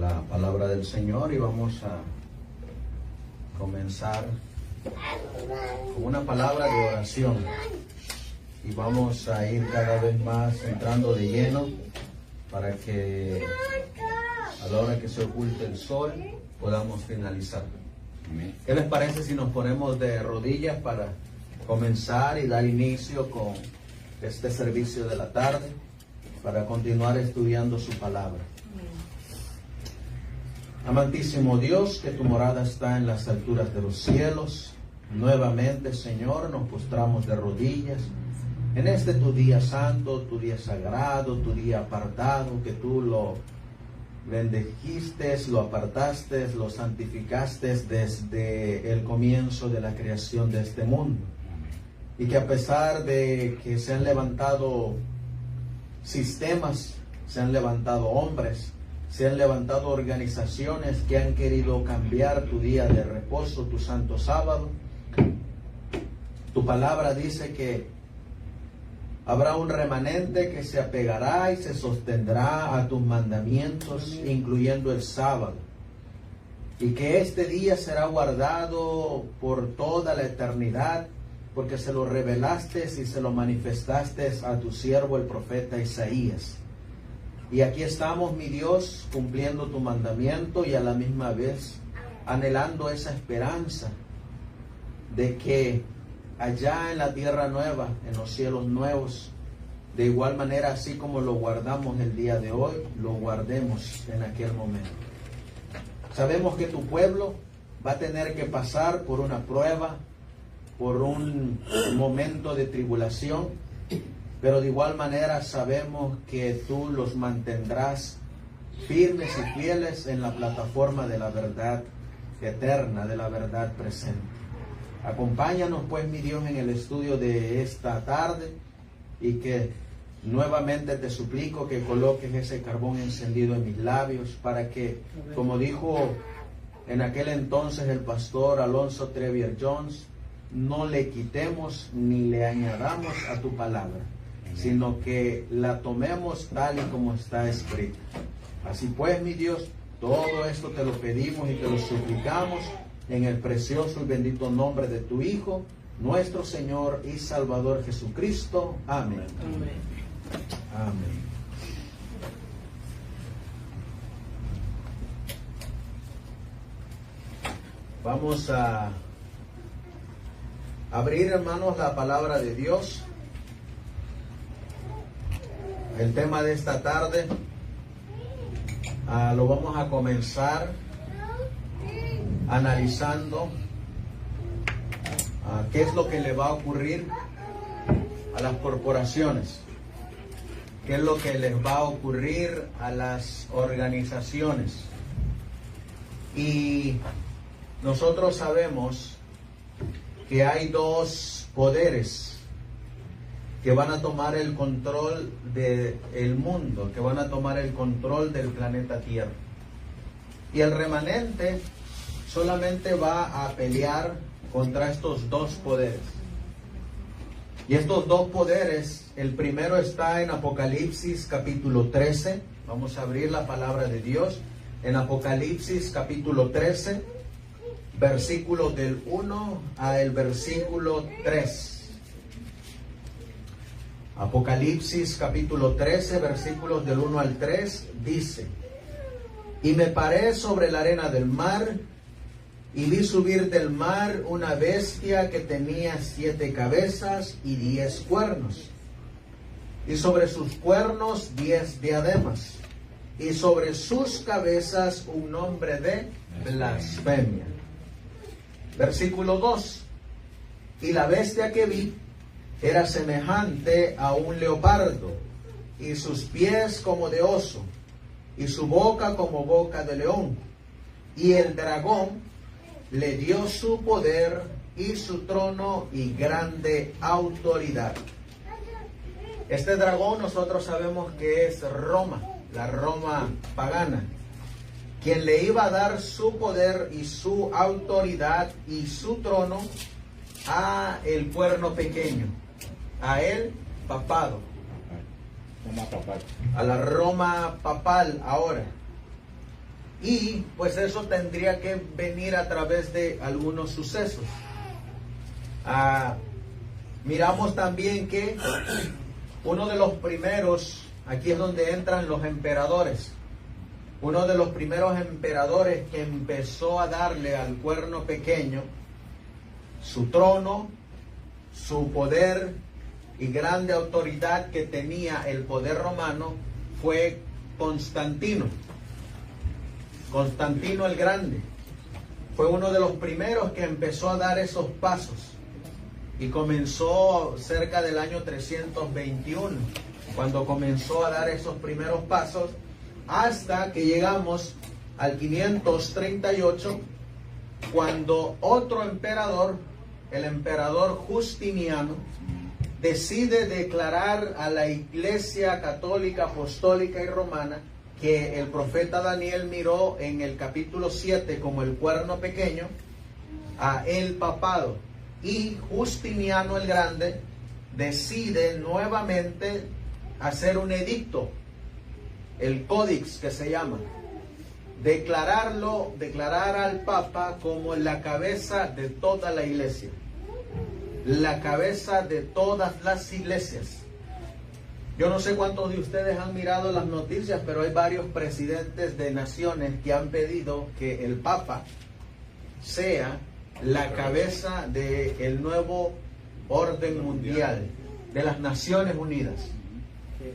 la palabra del Señor y vamos a comenzar con una palabra de oración y vamos a ir cada vez más entrando de lleno para que a la hora que se oculte el sol podamos finalizar. ¿Qué les parece si nos ponemos de rodillas para comenzar y dar inicio con este servicio de la tarde para continuar estudiando su palabra? Amantísimo Dios, que tu morada está en las alturas de los cielos, nuevamente, Señor, nos postramos de rodillas en este tu día santo, tu día sagrado, tu día apartado, que tú lo bendijiste, lo apartaste, lo santificaste desde el comienzo de la creación de este mundo. Y que a pesar de que se han levantado sistemas, se han levantado hombres, se han levantado organizaciones que han querido cambiar tu día de reposo, tu santo sábado, tu palabra dice que habrá un remanente que se apegará y se sostendrá a tus mandamientos, incluyendo el sábado. Y que este día será guardado por toda la eternidad, porque se lo revelaste y se lo manifestaste a tu siervo el profeta Isaías. Y aquí estamos, mi Dios, cumpliendo tu mandamiento y a la misma vez anhelando esa esperanza de que allá en la tierra nueva, en los cielos nuevos, de igual manera, así como lo guardamos el día de hoy, lo guardemos en aquel momento. Sabemos que tu pueblo va a tener que pasar por una prueba, por un momento de tribulación, pero de igual manera sabemos que tú los mantendrás firmes y fieles en la plataforma de la verdad eterna, de la verdad presente. Acompáñanos pues, mi Dios, en el estudio de esta tarde y que nuevamente te suplico que coloques ese carbón encendido en mis labios para que, como dijo en aquel entonces el pastor Alonzo Trevier Jones, no le quitemos ni le añadamos a tu palabra, sino que la tomemos tal y como está escrita. Así pues, mi Dios, todo esto te lo pedimos y te lo suplicamos en el precioso y bendito nombre de tu Hijo, nuestro Señor y Salvador Jesucristo. Amén. Amén. Vamos a abrir, hermanos, la palabra de Dios. El tema de esta tarde lo vamos a comenzar analizando qué es lo que le va a ocurrir a las corporaciones, qué es lo que les va a ocurrir a las organizaciones. Y nosotros sabemos que hay dos poderes que van a tomar el control del mundo, que van a tomar el control del planeta Tierra. Y el remanente solamente va a pelear contra estos dos poderes. Y estos dos poderes, el primero está en Apocalipsis capítulo 13. Vamos a abrir la palabra de Dios en Apocalipsis capítulo 13, versículos del 1 al versículo 3. Apocalipsis capítulo 13, versículos del 1 al 3, dice: Y me paré sobre la arena del mar, y vi subir del mar una bestia que tenía 7 cabezas y 10 cuernos, y sobre sus cuernos 10 diademas, y sobre sus cabezas un nombre de blasfemia. Versículo 2: Y la bestia que vi era semejante a un leopardo, y sus pies como de oso, y su boca como boca de león. Y el dragón le dio su poder y su trono y grande autoridad. Este dragón nosotros sabemos que es Roma, la Roma pagana, quien le iba a dar su poder y su autoridad y su trono a el cuerno pequeño, a el papado, a la Roma papal ahora. Y pues eso tendría que venir a través de algunos sucesos. Miramos también que uno de los primeros, aquí es donde entran los emperadores. Uno de los primeros emperadores que empezó a darle al cuerno pequeño su trono, su poder y grande autoridad que tenía el poder romano fue Constantino. Constantino el Grande fue uno de los primeros que empezó a dar esos pasos y comenzó cerca del año 321, cuando comenzó a dar esos primeros pasos, hasta que llegamos al 538, cuando otro emperador, el emperador Justiniano, decide declarar a la Iglesia Católica, Apostólica y Romana que el profeta Daniel miró en el capítulo 7 como el cuerno pequeño, a el papado. Y Justiniano el Grande decide nuevamente hacer un edicto, el Códex que se llama, declarar al Papa como la cabeza de toda la iglesia, la cabeza de todas las iglesias. Yo no sé cuántos de ustedes han mirado las noticias, pero hay varios presidentes de naciones que han pedido que el Papa sea la cabeza del nuevo orden mundial, de las Naciones Unidas.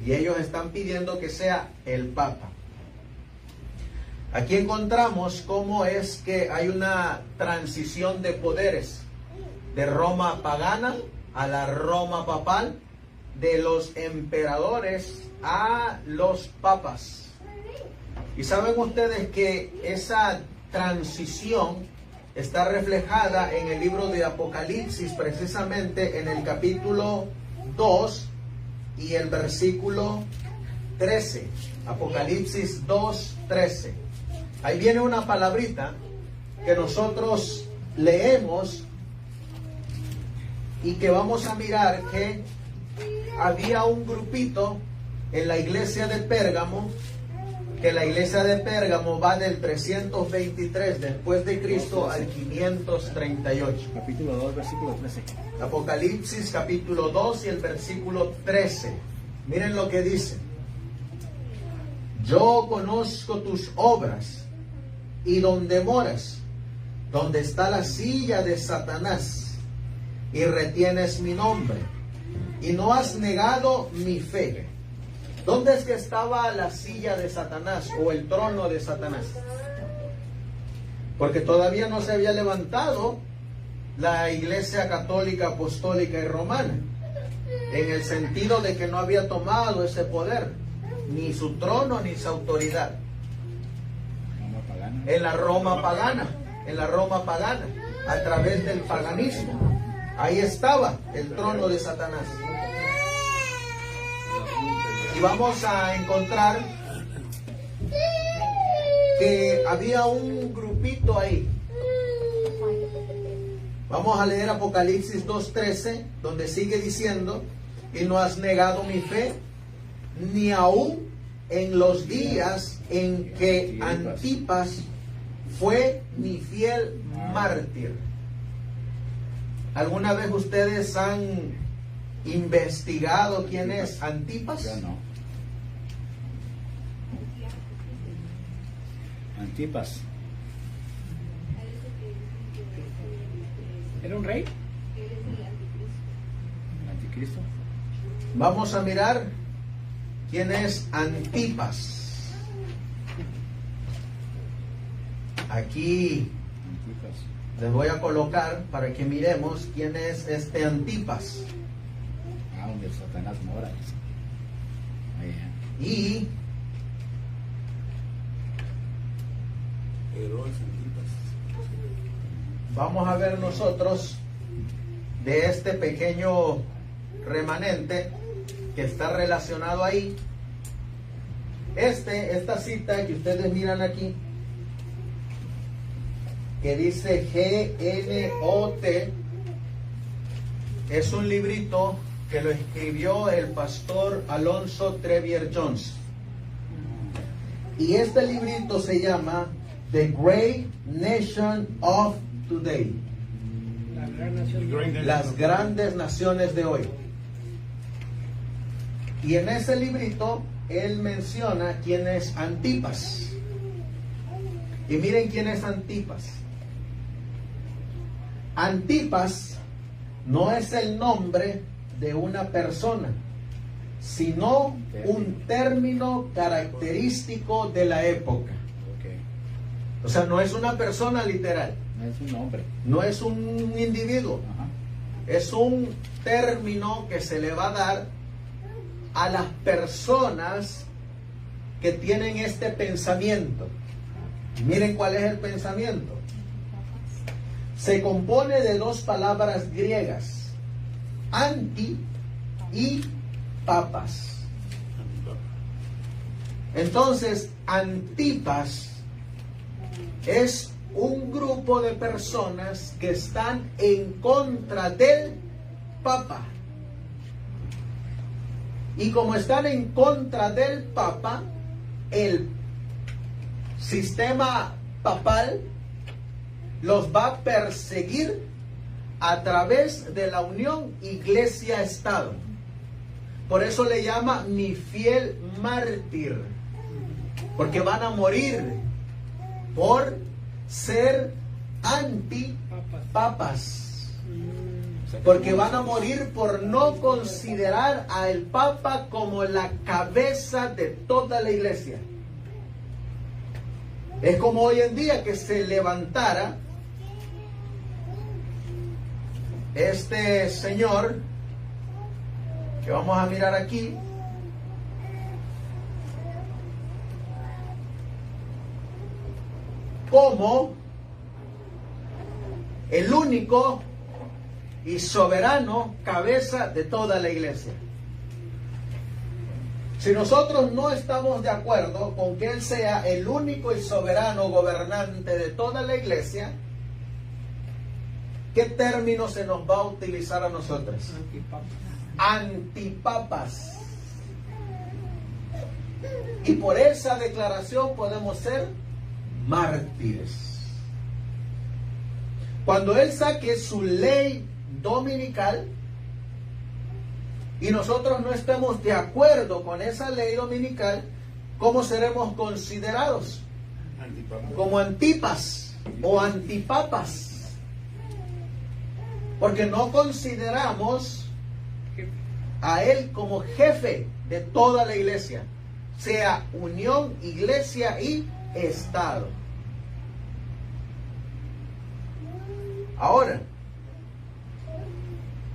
Y ellos están pidiendo que sea el Papa. Aquí encontramos cómo es que hay una transición de poderes, de Roma pagana a la Roma papal, de los emperadores a los papas. Y saben ustedes que esa transición está reflejada en el libro de Apocalipsis, precisamente en el capítulo 2 y el versículo 13. Apocalipsis 2:13. Ahí viene una palabrita que nosotros leemos y que vamos a mirar que había un grupito en la iglesia de Pérgamo, que la iglesia de Pérgamo va del 323 después de Cristo al 538. Capítulo 2, versículo 13. Apocalipsis capítulo 2 y el versículo 13. Miren lo que dice. Yo conozco tus obras y donde moras, donde está la silla de Satanás, y retienes mi nombre, y no has negado mi fe. ¿Dónde es que estaba la silla de Satanás o el trono de Satanás? Porque todavía no se había levantado la Iglesia Católica, Apostólica y Romana, en el sentido de que no había tomado ese poder, ni su trono ni su autoridad. En la Roma pagana, a través del paganismo, ahí estaba el trono de Satanás. Y vamos a encontrar que había un grupito ahí. Vamos a leer Apocalipsis 2:13, donde sigue diciendo, y no has negado mi fe, ni aún en los días en que Antipas fue mi fiel mártir. ¿Alguna vez ustedes han investigado quién es Antipas? Yo no. Antipas. ¿Era un rey? ¿El anticristo? Vamos a mirar quién es Antipas. Aquí Antipas. les voy a colocar para que miremos quién es este Antipas. Donde Satanás mora. Y vamos a ver nosotros de este pequeño remanente que está relacionado ahí. Esta cita que ustedes miran aquí, que dice G-N-O-T, es un librito que lo escribió el pastor Alonso Trevier Jones. Y este librito se llama The Great Nation of Today. Las grandes naciones de hoy. Y en ese librito él menciona quién es Antipas. Y miren quién es Antipas. Antipas no es el nombre de una persona, sino un término característico de la época. O sea, no es una persona literal. No es un hombre. No es un individuo. Ajá. Es un término que se le va a dar a las personas que tienen este pensamiento. Miren cuál es el pensamiento. Se compone de dos palabras griegas, anti y papas. Entonces, Antipas es un grupo de personas que están en contra del Papa. Y como están en contra del Papa, el sistema papal los va a perseguir a través de la unión Iglesia-Estado. Por eso le llama mi fiel mártir, porque van a morir por ser anti-papas, porque van a morir por no considerar al Papa como la cabeza de toda la Iglesia. Es como hoy en día que se levantara este señor que vamos a mirar aquí, como el único y soberano cabeza de toda la Iglesia. Si nosotros no estamos de acuerdo con que Él sea el único y soberano gobernante de toda la Iglesia, ¿qué término se nos va a utilizar a nosotros? Antipapas. Y por esa declaración podemos ser mártires. Cuando Él saque su ley dominical y nosotros no estemos de acuerdo con esa ley dominical, ¿cómo seremos considerados? Como antipas o antipapas. Porque no consideramos a Él como jefe de toda la iglesia, sea unión, iglesia y Estado. Ahora,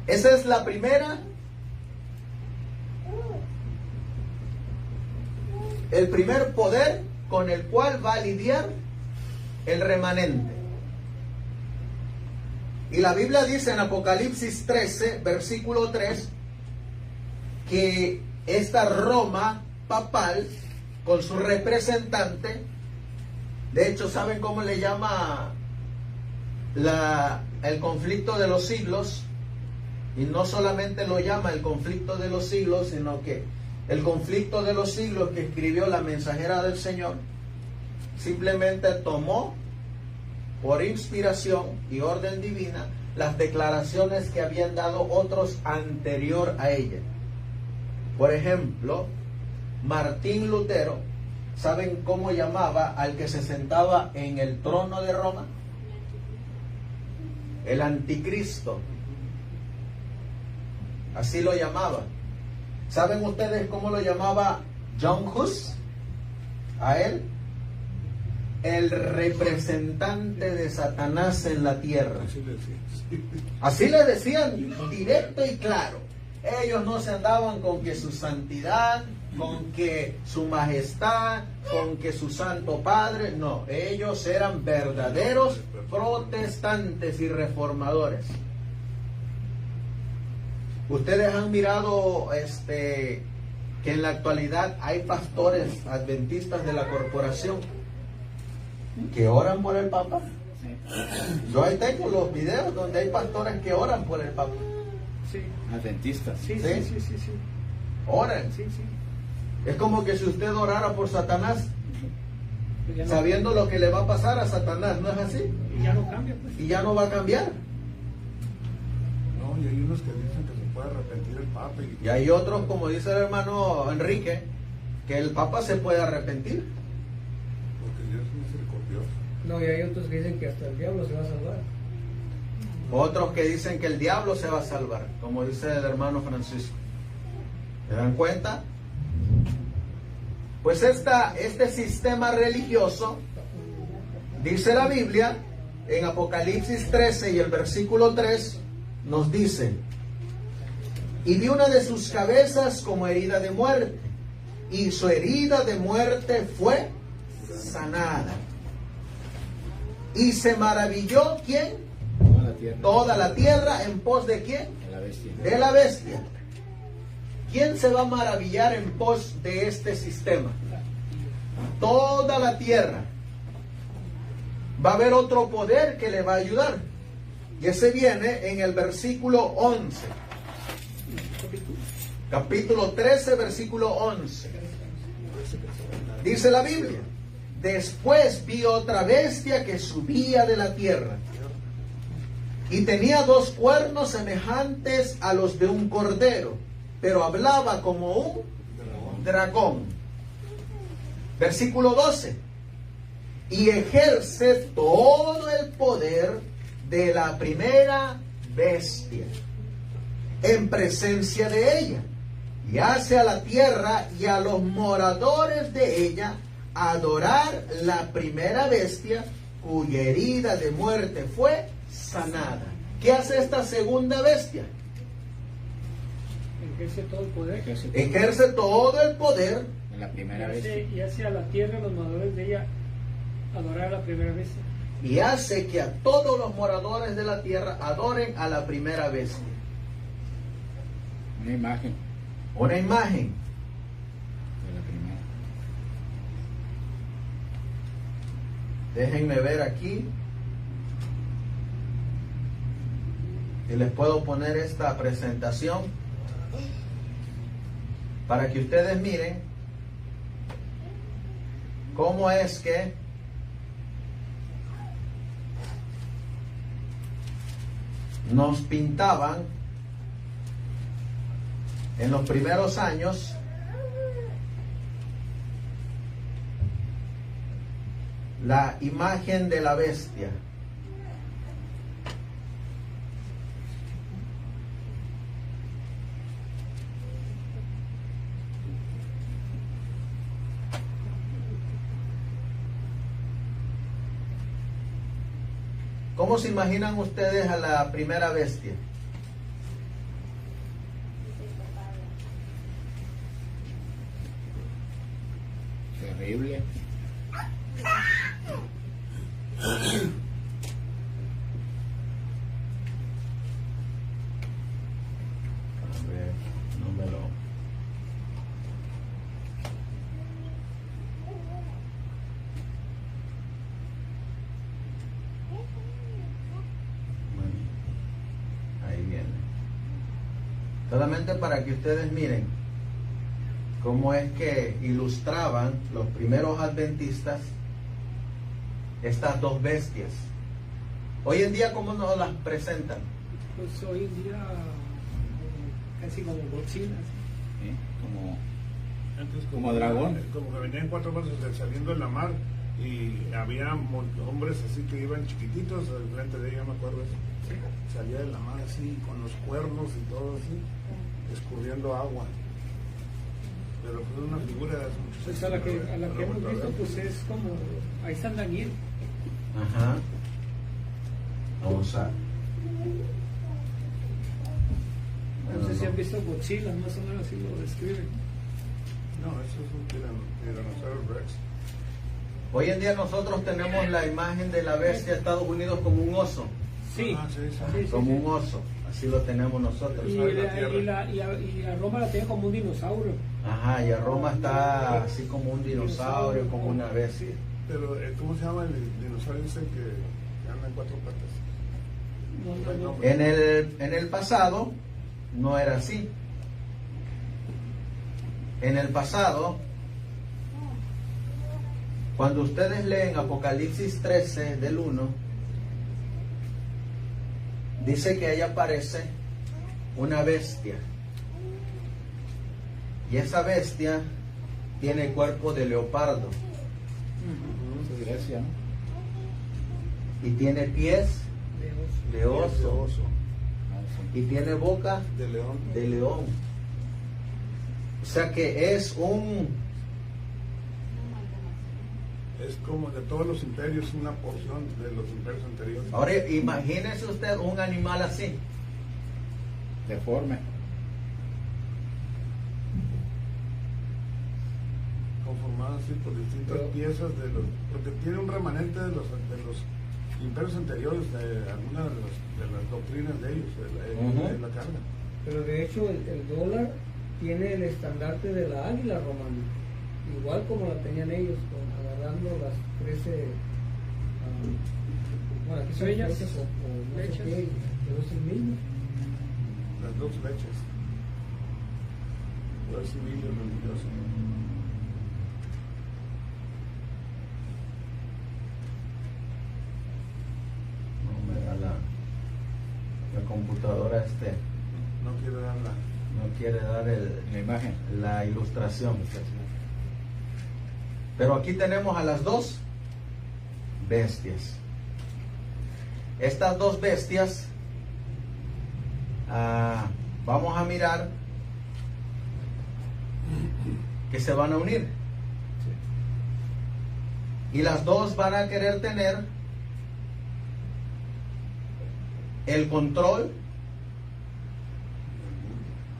esa es la primera, el primer poder con el cual va a lidiar el remanente. Y la Biblia dice en Apocalipsis 13, versículo 3, que esta Roma papal, con su representante, de hecho, ¿saben cómo le llama el conflicto de los siglos? Y no solamente lo llama el conflicto de los siglos, sino que el conflicto de los siglos que escribió la mensajera del Señor, simplemente tomó por inspiración y orden divina las declaraciones que habían dado otros anterior a ella. Por ejemplo, Martín Lutero, ¿saben cómo llamaba al que se sentaba en el trono de Roma? El anticristo. Así lo llamaba. ¿Saben ustedes cómo lo llamaba John Hus? A él, el representante de Satanás en la tierra. Así le decían directo y claro. Ellos no se andaban con que su santidad, con que su majestad, con que su santo padre. No, ellos eran verdaderos protestantes y reformadores. Ustedes han mirado que en la actualidad hay pastores adventistas de la corporación que oran por el Papa. Yo ahí tengo los videos donde hay pastores que oran por el Papa. Sí. Adventistas. Sí. Oran. Sí. Es como que si usted orara por Satanás. Pues ya no, sabiendo lo que le va a pasar a Satanás, ¿no es así? y ya no cambia, pues. Y ya no va a cambiar. No, y hay unos que dicen que se puede arrepentir el Papa. Y hay otros, como dice el hermano Enrique, que el Papa se puede arrepentir. Porque Dios es misericordioso. No, y hay otros que dicen que hasta el diablo se va a salvar. Otros que dicen que el diablo se va a salvar, como dice el hermano Francisco. ¿Se dan cuenta? Pues este sistema religioso, dice la Biblia, en Apocalipsis 13 y el versículo 3, nos dice: y vi una de sus cabezas como herida de muerte, y su herida de muerte fue sanada. Y se maravilló, ¿quién? Toda la tierra. Toda la tierra, ¿en pos de quién? De la bestia. De la bestia. ¿Quién se va a maravillar en pos de este sistema? Toda la tierra. Va a haber otro poder que le va a ayudar. Y ese viene en el versículo 11. Capítulo 13, versículo 11. Dice la Biblia: después vi otra bestia que subía de la tierra, y tenía 2 cuernos semejantes a los de un cordero, pero hablaba como un dragón. Versículo 12. Y ejerce todo el poder de la primera bestia en presencia de ella, y hace a la tierra y a los moradores de ella adorar la primera bestia, cuya herida de muerte fue sanada. ¿Qué hace esta segunda bestia? Ejerce todo el poder. Ejerce todo el poder En la primera y bestia. y hace a la tierra y los moradores de ella adorar a la primera bestia. y hace que a todos los moradores de la tierra adoren a la primera bestia. Una imagen Una imagen. de la primera. Déjenme ver aquí. Y les puedo poner esta presentación para que ustedes miren cómo es que nos pintaban en los primeros años la imagen de la bestia. ¿Cómo se imaginan ustedes a la primera bestia? Terrible. A ver, no me lo... Bueno, ahí viene. Solamente para que ustedes miren cómo es que ilustraban los primeros adventistas estas 2 bestias. Hoy en día, ¿cómo nos las presentan? Pues hoy en día casi como Godzilla. ¿sí? ¿Sí? Como Antes Como dragón. Como que venían 4 brazos saliendo en la mar y había hombres así que iban chiquititos al frente de ella, me acuerdo eso. Salía de la mar así, con los cuernos y todo así, escurriendo agua. Pero fue una figura de hace muchos Pues a la que hemos visto, pues es como, ahí está Daniel. Ajá. Vamos a... No sé si han visto Godzilla, más o menos así lo describen. No, eso es un tiranosaurio Rex. Hoy en día nosotros tenemos la imagen de la bestia de Estados Unidos como un oso. Sí, Ah, sí, sí. sí, sí, Como sí. un oso. Así lo tenemos nosotros. Y a Roma la tiene como un dinosaurio. Ajá, y a Roma está así como un dinosaurio, como una bestia. Pero, ¿cómo se llama el dinosaurio ese que anda en 4 patas? No. En el pasado no era así. En el pasado, Cuando ustedes leen Apocalipsis 13 del 1, dice que ahí aparece una bestia. Y esa bestia tiene cuerpo de leopardo. Eso es Grecia, ¿no? Y tiene pies de oso. Ah, sí. Y tiene boca De león. de león. O sea que es como de todos los imperios, una porción de los imperios anteriores. Ahora imagínese usted un animal así. Deforme. Conformado así por distintas piezas porque tiene un remanente de los imperios anteriores, de algunas de las doctrinas de ellos, de la carga. Pero de hecho el dólar tiene el estandarte de la águila romana, igual como la tenían ellos, agarrando las 13 bueno, aquí son Flechas, flechas o no sé flechas. qué, pero es el mismo. Las dos flechas. Poder civil y religioso. No me da la computadora No quiero dar no quiere dar La imagen. la ilustración. Pero aquí tenemos a las dos bestias. Estas dos bestias, vamos a mirar que se van a unir. Y las dos van a querer tener el control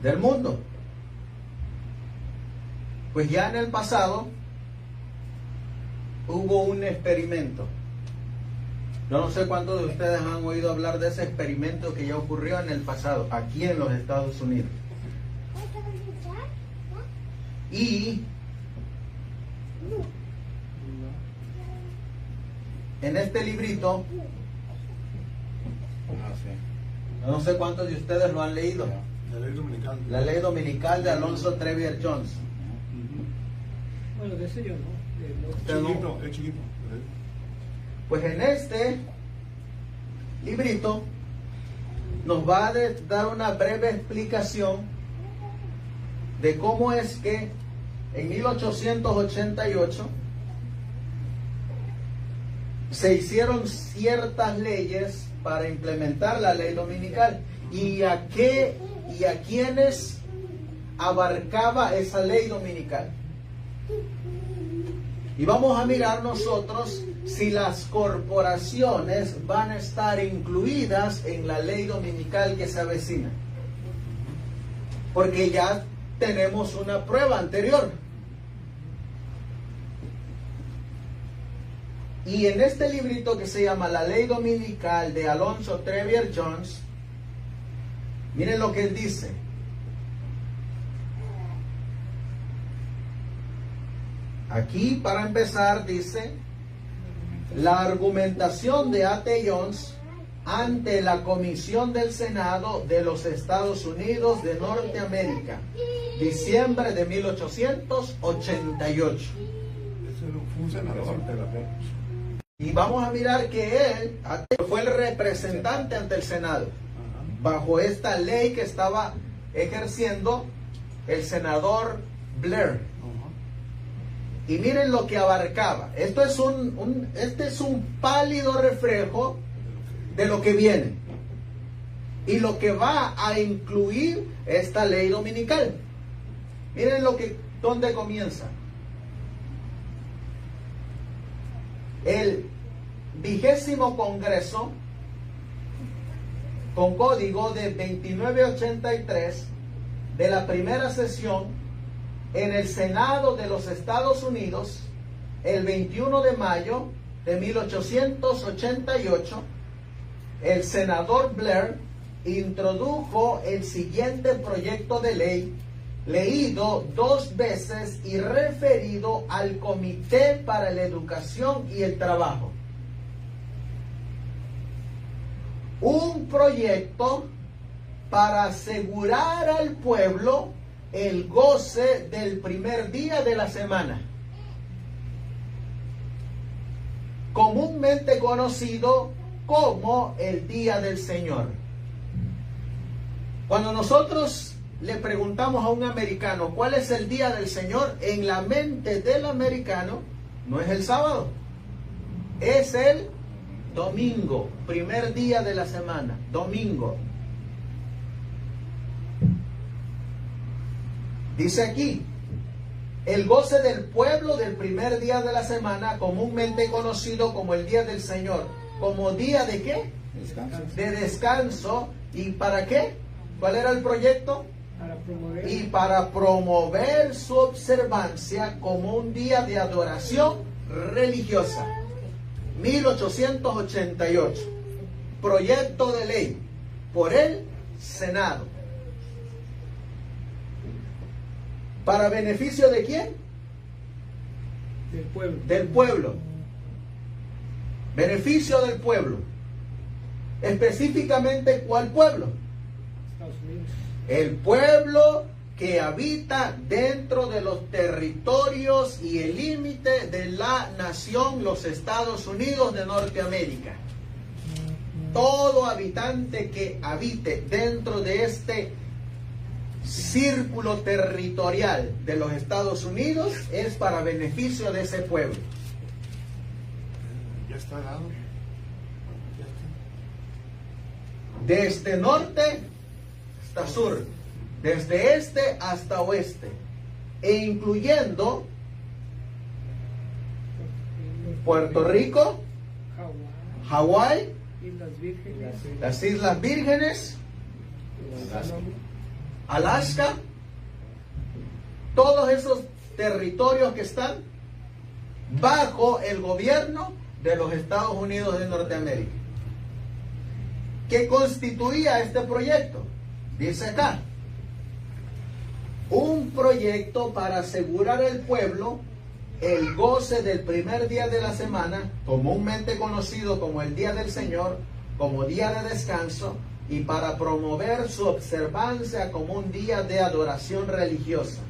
del mundo. Pues ya en el pasado hubo un experimento. Yo no sé cuántos de ustedes han oído hablar de ese experimento que ya ocurrió en el pasado, aquí en los Estados Unidos. Y en este librito, Ah, sí. no sé cuántos de ustedes lo han leído, la ley dominical. la ley dominical de Alonzo Trevier Jones. Bueno, de ese yo no. Usted no. Chiquito, es chiquito. Pues en este librito nos va a dar una breve explicación de cómo es que en 1888 se hicieron ciertas leyes para implementar la ley dominical y a quiénes abarcaba esa ley dominical. Y vamos a mirar nosotros si las corporaciones van a estar incluidas en la ley dominical que se avecina. Porque ya tenemos una prueba anterior. Y en este librito que se llama La Ley Dominical de Alonzo Trevier Jones, miren lo que él dice. Aquí, para empezar, dice: la argumentación de A.T. Jones ante la Comisión del Senado de los Estados Unidos de Norteamérica, diciembre de 1888. Ese fue un senador. Y vamos a mirar que él fue el representante ante el Senado, bajo esta ley que estaba ejerciendo el senador Blair. Y miren lo que abarcaba. Esto es este es un pálido reflejo de lo que viene y lo que va a incluir esta ley dominical. Miren dónde comienza. El 20º Congreso, con código de 2983 de la primera sesión en el Senado de los Estados Unidos, el 21 de mayo de 1888, el senador Blair introdujo el siguiente proyecto de ley, leído 2 veces y referido al Comité para la Educación y el Trabajo. Un proyecto para asegurar al pueblo el goce del primer día de la semana. comúnmente conocido como el Día del Señor. Cuando nosotros le preguntamos a un americano cuál es el Día del Señor, en la mente del americano no es el sábado, es el domingo, primer día de la semana, domingo. Dice aquí, el goce del pueblo del primer día de la semana, comúnmente conocido como el Día del Señor. ¿Como día de qué? Descanso. De descanso. ¿Y para qué? ¿Cuál era el proyecto? Para promover. Y para promover su observancia como un día de adoración religiosa. 1888. Proyecto de ley por el Senado. ¿Para beneficio de quién? Del pueblo. Del pueblo. Beneficio del pueblo. Específicamente, ¿cuál pueblo? Estados Unidos. El pueblo que habita dentro de los territorios y el límite de la nación, los Estados Unidos de Norteamérica. Todo habitante que habite dentro de este círculo territorial de los Estados Unidos es para beneficio de ese pueblo. Ya está dado. Ya está. Desde norte hasta sur, desde este hasta oeste, e incluyendo Puerto Rico, Hawái, Hawái, Islas Vírgenes, las Islas Vírgenes, Alaska. Alaska, todos esos territorios que están bajo el gobierno de los Estados Unidos de Norteamérica. ¿Qué constituía este proyecto? Dice acá, un proyecto para asegurar al pueblo el goce del primer día de la semana, comúnmente conocido como el Día del Señor, como día de descanso, y para promover su observancia como un día de adoración religiosa.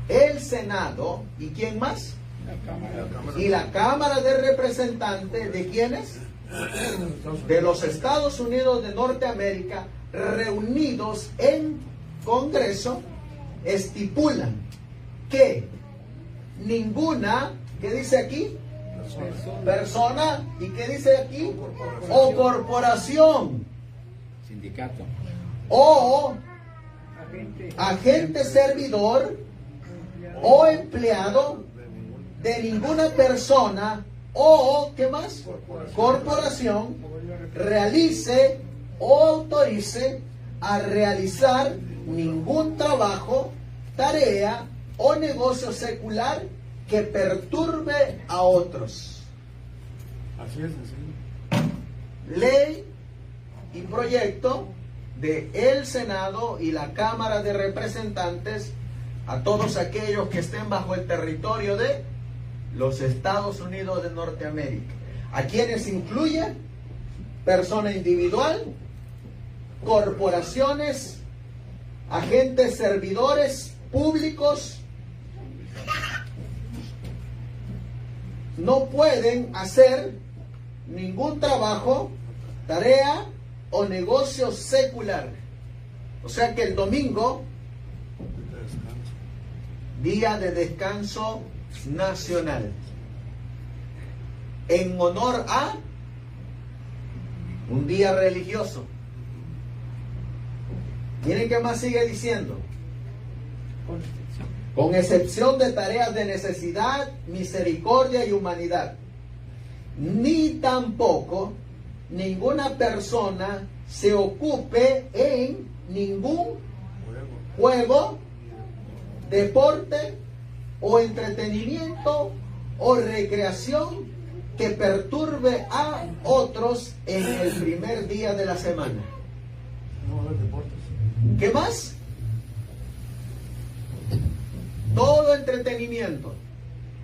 El Senado, ¿y quién más? la Cámara. Y la Cámara de Representantes, ¿de quiénes? De los Estados Unidos de Norteamérica, reunidos en Congreso, estipulan que ninguna, ¿qué dice aquí? Persona, ¿y qué dice aquí? O corporación, Sindicato. o Agente. agente servidor o empleado de ninguna persona o, ¿qué más? Corporación realice o autorice a realizar ningún trabajo, tarea o negocio secular que perturbe a otros. Así es, así. Ley y proyecto de el Senado y la Cámara de Representantes a todos aquellos que estén bajo el territorio de los Estados Unidos de Norteamérica, a quienes incluye persona individual, corporaciones, agentes servidores públicos. No pueden hacer ningún trabajo, tarea o negocio secular. O sea que el domingo, día de descanso nacional, en honor a un día religioso. Miren qué más sigue diciendo. Con excepción de tareas de necesidad, misericordia y humanidad. Ni tampoco ninguna persona se ocupe en ningún juego, deporte o entretenimiento o recreación que perturbe a otros en el primer día de la semana. No va a haber deportes. ¿Qué más? Todo entretenimiento.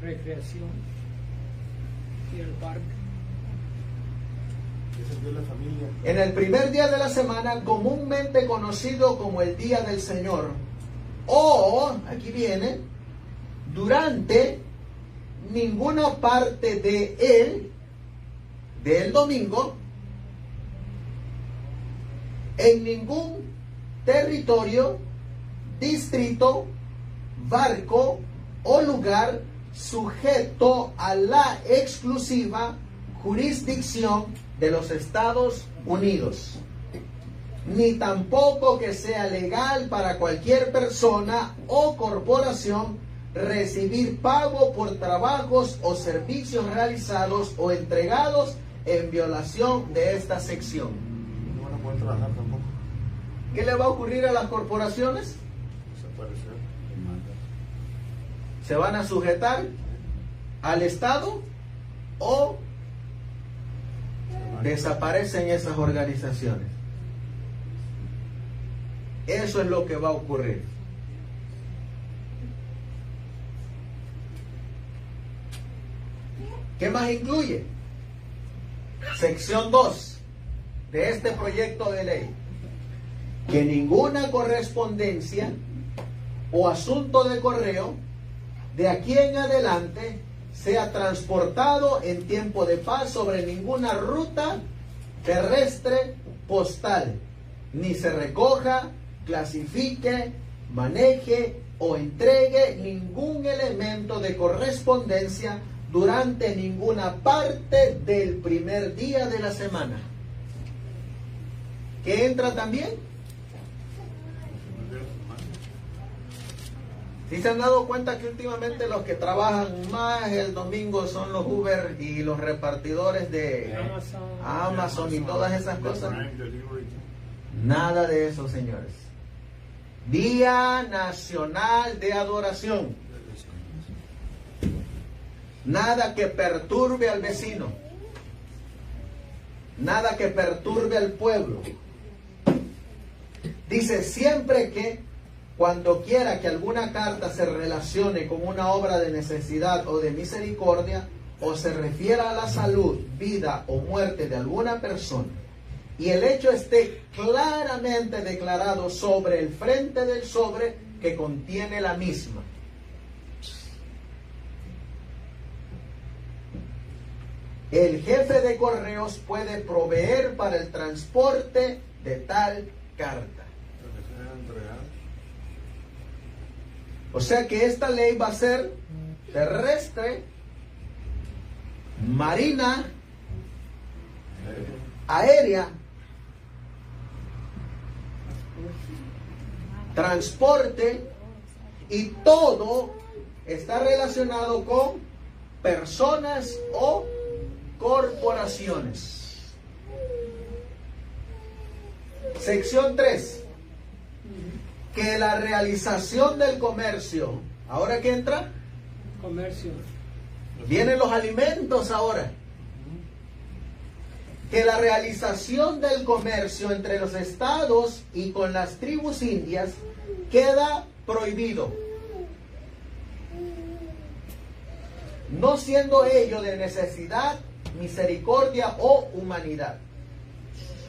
Recreación. Y el parque. Es el día de la familia. En el primer día de la semana, comúnmente conocido como el Día del Señor, o, aquí viene, durante ninguna parte del domingo, en ningún territorio, distrito, barco o lugar sujeto a la exclusiva jurisdicción de los Estados Unidos, ni tampoco que sea legal para cualquier persona o corporación recibir pago por trabajos o servicios realizados o entregados en violación de esta sección. No van a poder trabajar tampoco. ¿Qué le va a ocurrir a las corporaciones? Desaparecer. ¿Se van a sujetar al Estado o desaparecen esas organizaciones? Eso es lo que va a ocurrir. ¿Qué más incluye? Sección 2 de este proyecto de ley. Que ninguna correspondencia o asunto de correo de aquí en adelante sea transportado en tiempo de paz sobre ninguna ruta terrestre postal, ni se recoja, clasifique, maneje o entregue ningún elemento de correspondencia durante ninguna parte del primer día de la semana. ¿Qué entra también? ¿Sí se han dado cuenta que últimamente los que trabajan más el domingo son los Uber y los repartidores de Amazon y todas esas cosas? Nada de eso, señores. Día Nacional de Adoración. Nada que perturbe al vecino. Nada que perturbe al pueblo. Dice siempre que cuando quiera que alguna carta se relacione con una obra de necesidad o de misericordia, o se refiera a la salud, vida o muerte de alguna persona, y el hecho esté claramente declarado sobre el frente del sobre que contiene la misma. El jefe de correos puede proveer para el transporte de tal carta. O sea que esta ley va a ser terrestre, marina, aérea, transporte, y todo está relacionado con personas o corporaciones. Sección 3. Que la realización del comercio, ¿ahora qué entra? Comercio. Vienen los alimentos ahora. Que la realización del comercio entre los estados y con las tribus indias queda prohibido, no siendo ello de necesidad, misericordia o humanidad,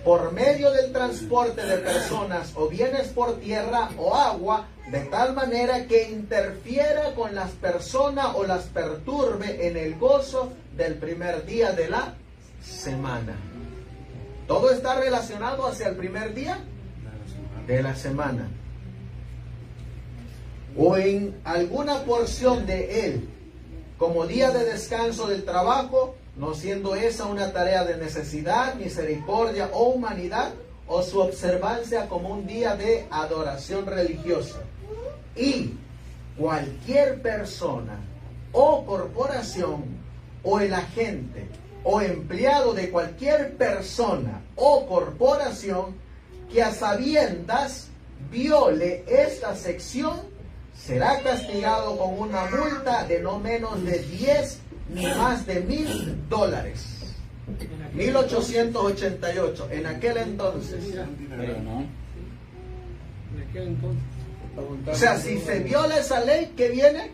por medio del transporte de personas o bienes por tierra o agua, de tal manera que interfiera con las personas o las perturbe en el gozo del primer día de la semana. Todo está relacionado hacia el primer día de la semana, o en alguna porción de él, como día de descanso del trabajo, no siendo esa una tarea de necesidad, misericordia o humanidad, o su observancia como un día de adoración religiosa. Y cualquier persona o corporación o el agente o empleado de cualquier persona o corporación que a sabiendas viole esta sección será castigado con una multa de no menos de 10 ni más de $1,000. 1888, en aquel entonces. Pero no. En aquel entonces. O sea, si se viola esa ley, ¿qué viene?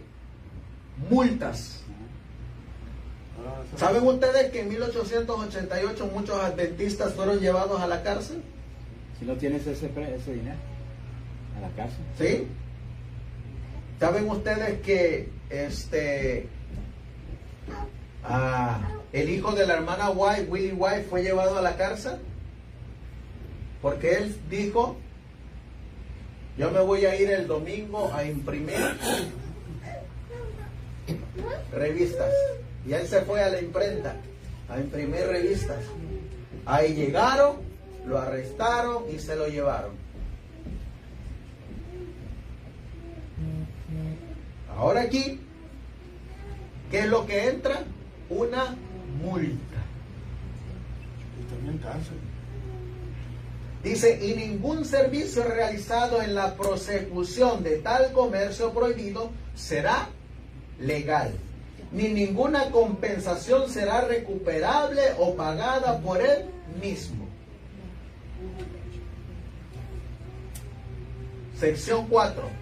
Multas. ¿Saben ustedes que en 1888 muchos adventistas fueron llevados a la cárcel? Si no tienes ese dinero, a la casa. ¿Sí? ¿Saben ustedes que el hijo de la hermana White, Willie White, fue llevado a la cárcel porque él dijo: yo me voy a ir el domingo a imprimir revistas. Y él se fue a la imprenta a imprimir revistas. Ahí llegaron, lo arrestaron y se lo llevaron. Ahora aquí, ¿qué es lo que entra? Una multa. Y también cárcel. Dice: y ningún servicio realizado en la prosecución de tal comercio prohibido será legal, ni ninguna compensación será recuperable o pagada por él mismo. Sección 4.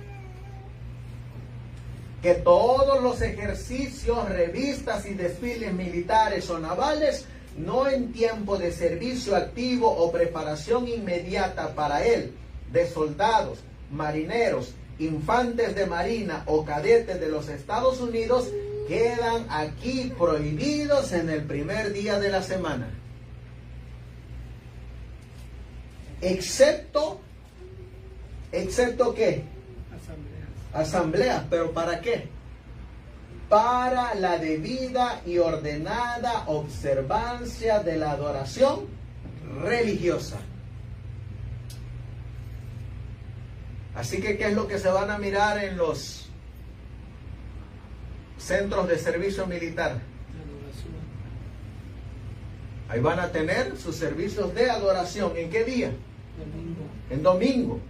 Que todos los ejercicios, revistas y desfiles militares o navales, no en tiempo de servicio activo o preparación inmediata para él, de soldados, marineros, infantes de marina o cadetes de los Estados Unidos, quedan aquí prohibidos en el primer día de la semana. Excepto ¿qué? Asambleas. ¿Pero para qué? Para la debida y ordenada observancia de la adoración religiosa. Así que, ¿qué es lo que se van a mirar en los centros de servicio militar? Ahí van a tener sus servicios de adoración. ¿En qué día? Domingo. En domingo.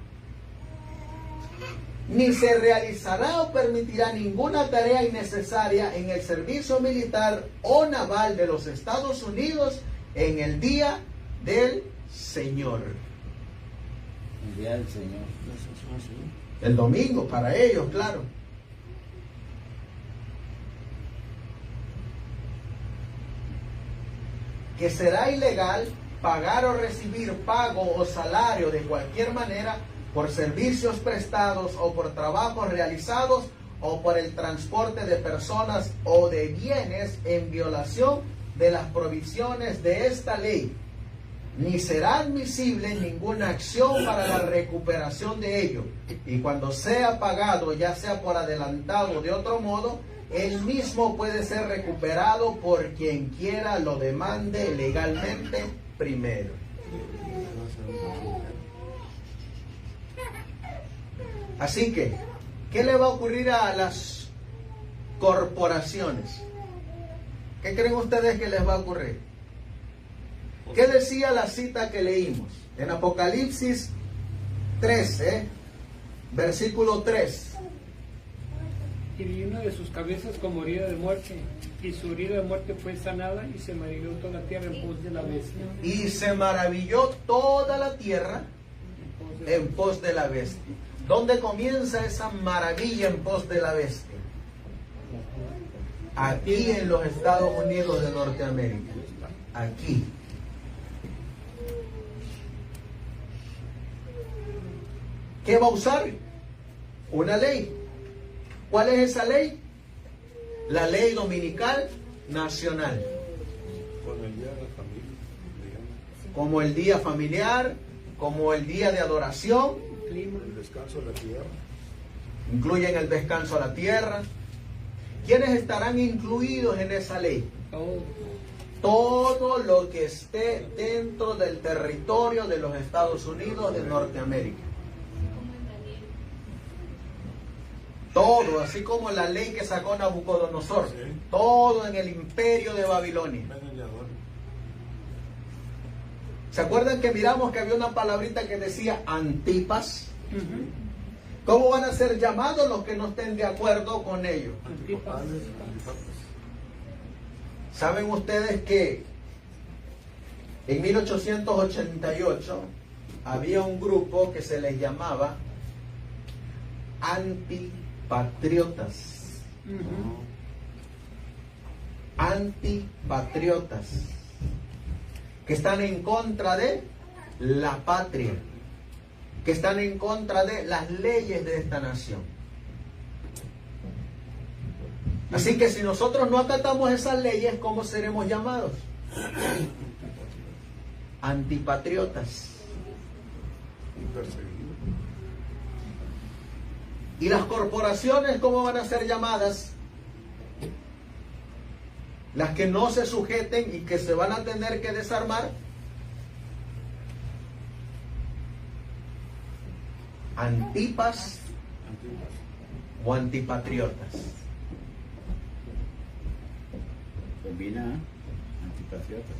Ni se realizará o permitirá ninguna tarea innecesaria en el servicio militar o naval de los Estados Unidos en el día del Señor. El día del Señor. El domingo, para ellos, claro. Que será ilegal pagar o recibir pago o salario de cualquier manera por servicios prestados o por trabajos realizados o por el transporte de personas o de bienes en violación de las provisiones de esta ley. Ni será admisible ninguna acción para la recuperación de ello. Y cuando sea pagado, ya sea por adelantado o de otro modo, el mismo puede ser recuperado por quien quiera lo demande legalmente primero. Así que, ¿qué le va a ocurrir a las corporaciones? ¿Qué creen ustedes que les va a ocurrir? ¿Qué decía la cita que leímos? En Apocalipsis 13, versículo 3. Y vi una de sus cabezas como herida de muerte, y su herida de muerte fue sanada, y se maravilló toda la tierra en pos de la bestia. Y se maravilló toda la tierra en pos de la bestia. ¿Dónde comienza esa maravilla en pos de la bestia? Aquí en los Estados Unidos de Norteamérica. Aquí. ¿Qué va a usar? Una ley. ¿Cuál es esa ley? La ley dominical nacional. Con el día de la familia, digamos. Como el día familiar, como el día de adoración. El descanso de la tierra. Incluyen el descanso a la tierra. ¿Quiénes estarán incluidos en esa ley? Todo lo que esté dentro del territorio de los Estados Unidos de Norteamérica. Todo, así como la ley que sacó Nabucodonosor. Sí. Todo en el imperio de Babilonia. ¿Se acuerdan que miramos que había una palabrita que decía Antipas? ¿Cómo van a ser llamados los que no estén de acuerdo con ellos? ¿Saben ustedes que en 1888 había un grupo que se les llamaba antipatriotas? Antipatriotas, que están en contra de la patria, que están en contra de las leyes de esta nación. Así que si nosotros no acatamos esas leyes, ¿cómo seremos llamados? Antipatriotas. Perseguido. ¿Y las corporaciones cómo van a ser llamadas? Las que no se sujeten y que se van a tener que desarmar. Antipas o antipatriotas. Combina antipatriotas.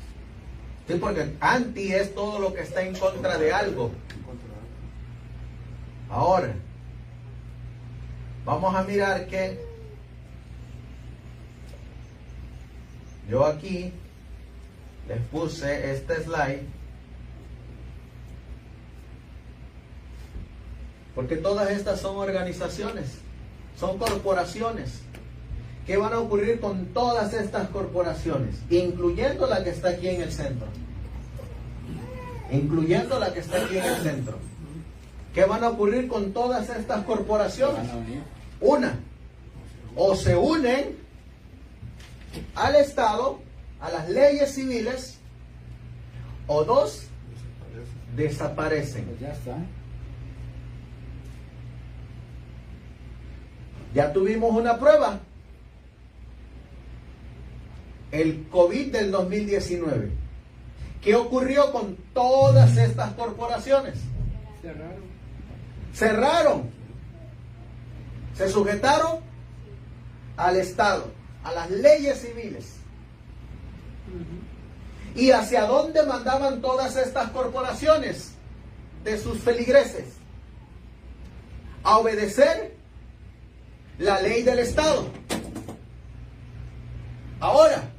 Sí, porque anti es todo lo que está en contra de algo. Ahora, vamos a mirar que yo aquí les puse este slide porque todas estas son organizaciones, son corporaciones. ¿Qué van a ocurrir con todas estas corporaciones? Incluyendo la que está aquí en el centro. Incluyendo la que está aquí en el centro. ¿Qué van a ocurrir con todas estas corporaciones? Una, o se unen al Estado, a las leyes civiles, o dos, desaparecen. Pues ya está. Ya tuvimos una prueba. El COVID del 2019. ¿Qué ocurrió con todas estas corporaciones? Cerraron. Cerraron. Se sujetaron al Estado, a las leyes civiles. ¿Y hacia dónde mandaban todas estas corporaciones de sus feligreses? A obedecer la ley del Estado. Ahora,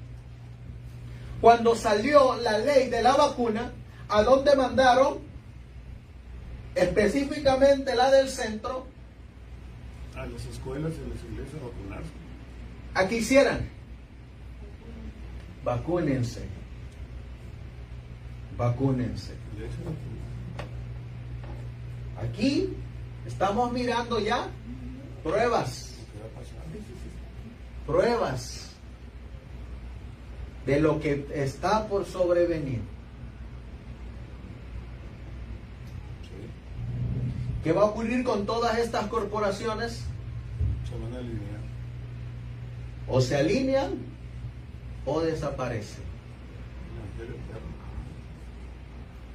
cuando salió la ley de la vacuna, ¿a dónde mandaron? Específicamente la del centro. A las escuelas y a las iglesias a vacunarse. ¿A qué hicieran? Vacúnense. Vacúnense. Y ahí se vacunó. Aquí estamos mirando ya pruebas. ¿Qué va a pasar? Pruebas de lo que está por sobrevenir. Sí. ¿Qué va a ocurrir con todas estas corporaciones? Se van a alinear. O se alinean o desaparecen. El Evangelio eterno.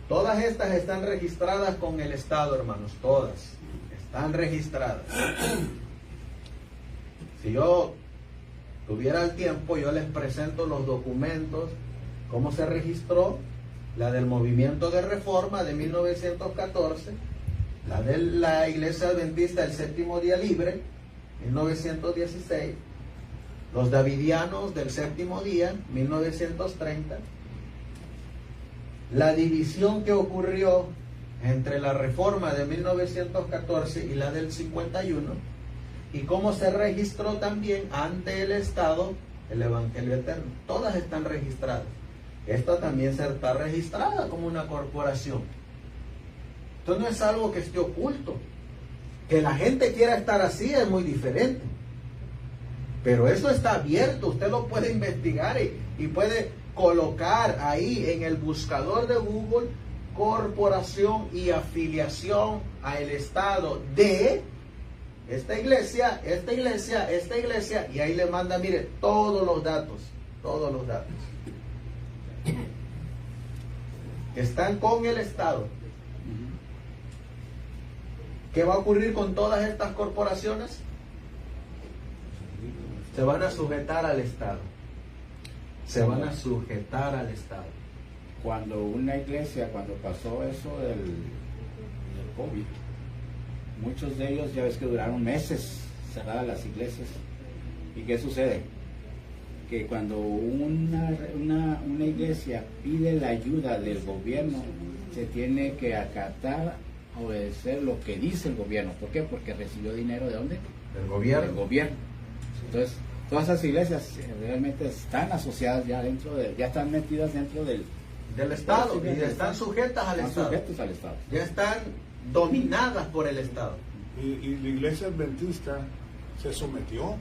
Todas estas están registradas con el Estado, hermanos. Todas están registradas. Si yo tuviera el tiempo, yo les presento los documentos, cómo se registró la del Movimiento de Reforma de 1914, la de la Iglesia Adventista del Séptimo Día Libre, 1916, los Davidianos del Séptimo Día, 1930, la división que ocurrió entre la Reforma de 1914 y la del 51, y cómo se registró también ante el Estado el Evangelio Eterno. Todas están registradas. Esta también se está registrada como una corporación. Esto no es algo que esté oculto. Que la gente quiera estar así es muy diferente. Pero eso está abierto. Usted lo puede investigar y puede colocar ahí en el buscador de Google corporación y afiliación al Estado de esta iglesia, esta iglesia, esta iglesia, y ahí le manda, mire, todos los datos que están con el Estado. ¿Qué va a ocurrir con todas estas corporaciones? Se van a sujetar al Estado. Se van a sujetar al Estado. Cuando una iglesia, cuando pasó eso del COVID, muchos de ellos ya ves que duraron meses cerradas las iglesias. ¿Y qué sucede? Que cuando una iglesia pide la ayuda del gobierno, se tiene que acatar, obedecer lo que dice el gobierno. ¿Por qué? Porque recibió dinero ¿de dónde? Del gobierno. Del gobierno. Entonces, todas esas iglesias realmente están asociadas ya ya están metidas dentro del Estado, y están sujetas al Estado. sujetos al Estado. Ya están dominadas por el Estado. Y la iglesia adventista se sometió.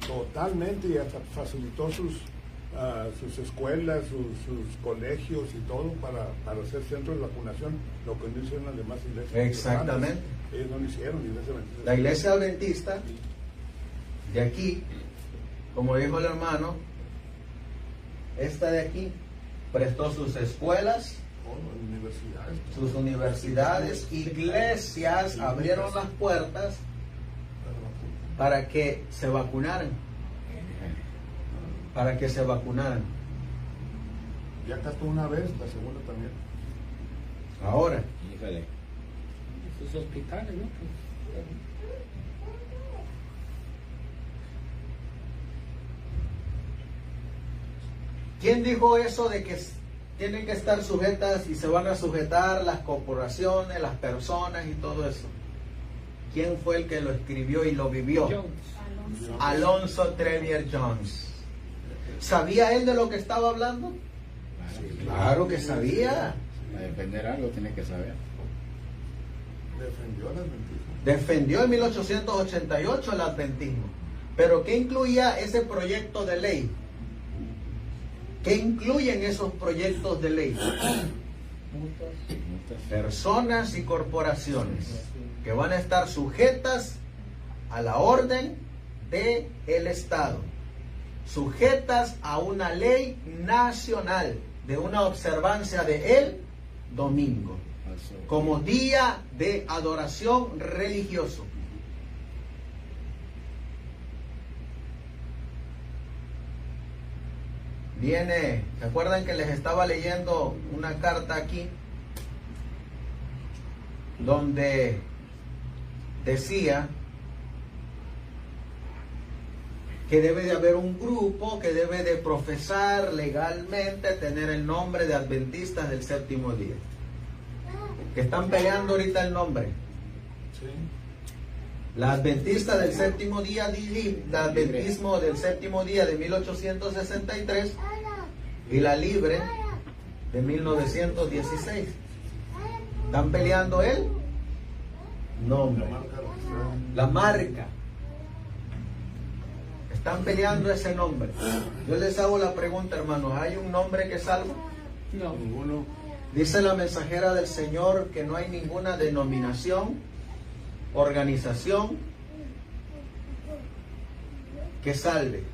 Totalmente, y hasta facilitó sus escuelas, sus colegios y todo para hacer centros de vacunación, lo que no hicieron las demás iglesias. Exactamente. Ellos no lo hicieron, iglesia adventista. La iglesia adventista de aquí, como dijo el hermano, esta de aquí prestó sus escuelas, sus universidades, iglesias, abrieron las puertas para que se vacunaran. Para que se vacunaran. Ya castó una vez, la segunda también. Ahora, Híjole. Sus hospitales, ¿no? ¿quién dijo eso de que tienen que estar sujetas y se van a sujetar las corporaciones, las personas y todo eso? ¿Quién fue el que lo escribió y lo vivió? Jones. Alonzo Trevier Jones. ¿Sabía él de lo que estaba hablando? Claro que sabía. Para defender algo tiene que saber. Defendió al adventismo. Defendió en 1888 el adventismo. Pero ¿qué incluía ese proyecto de ley? ¿Qué incluyen esos proyectos de ley? Personas y corporaciones que van a estar sujetas a la orden del Estado, sujetas a una ley nacional de una observancia de el domingo como día de adoración religioso. Viene, ¿se acuerdan que les estaba leyendo una carta aquí donde decía que debe de haber un grupo que debe de profesar legalmente tener el nombre de Adventistas del Séptimo Día? Que están peleando ahorita el nombre. Sí. La Adventista del Séptimo Día, el Adventismo del Séptimo Día de 1863 y la Libre de 1916. ¿Están peleando el nombre? La marca. Están peleando ese nombre. Yo les hago la pregunta, hermanos, ¿hay un nombre que salva? No. Ninguno. Dice la mensajera del Señor que no hay ninguna denominación, organización que salve.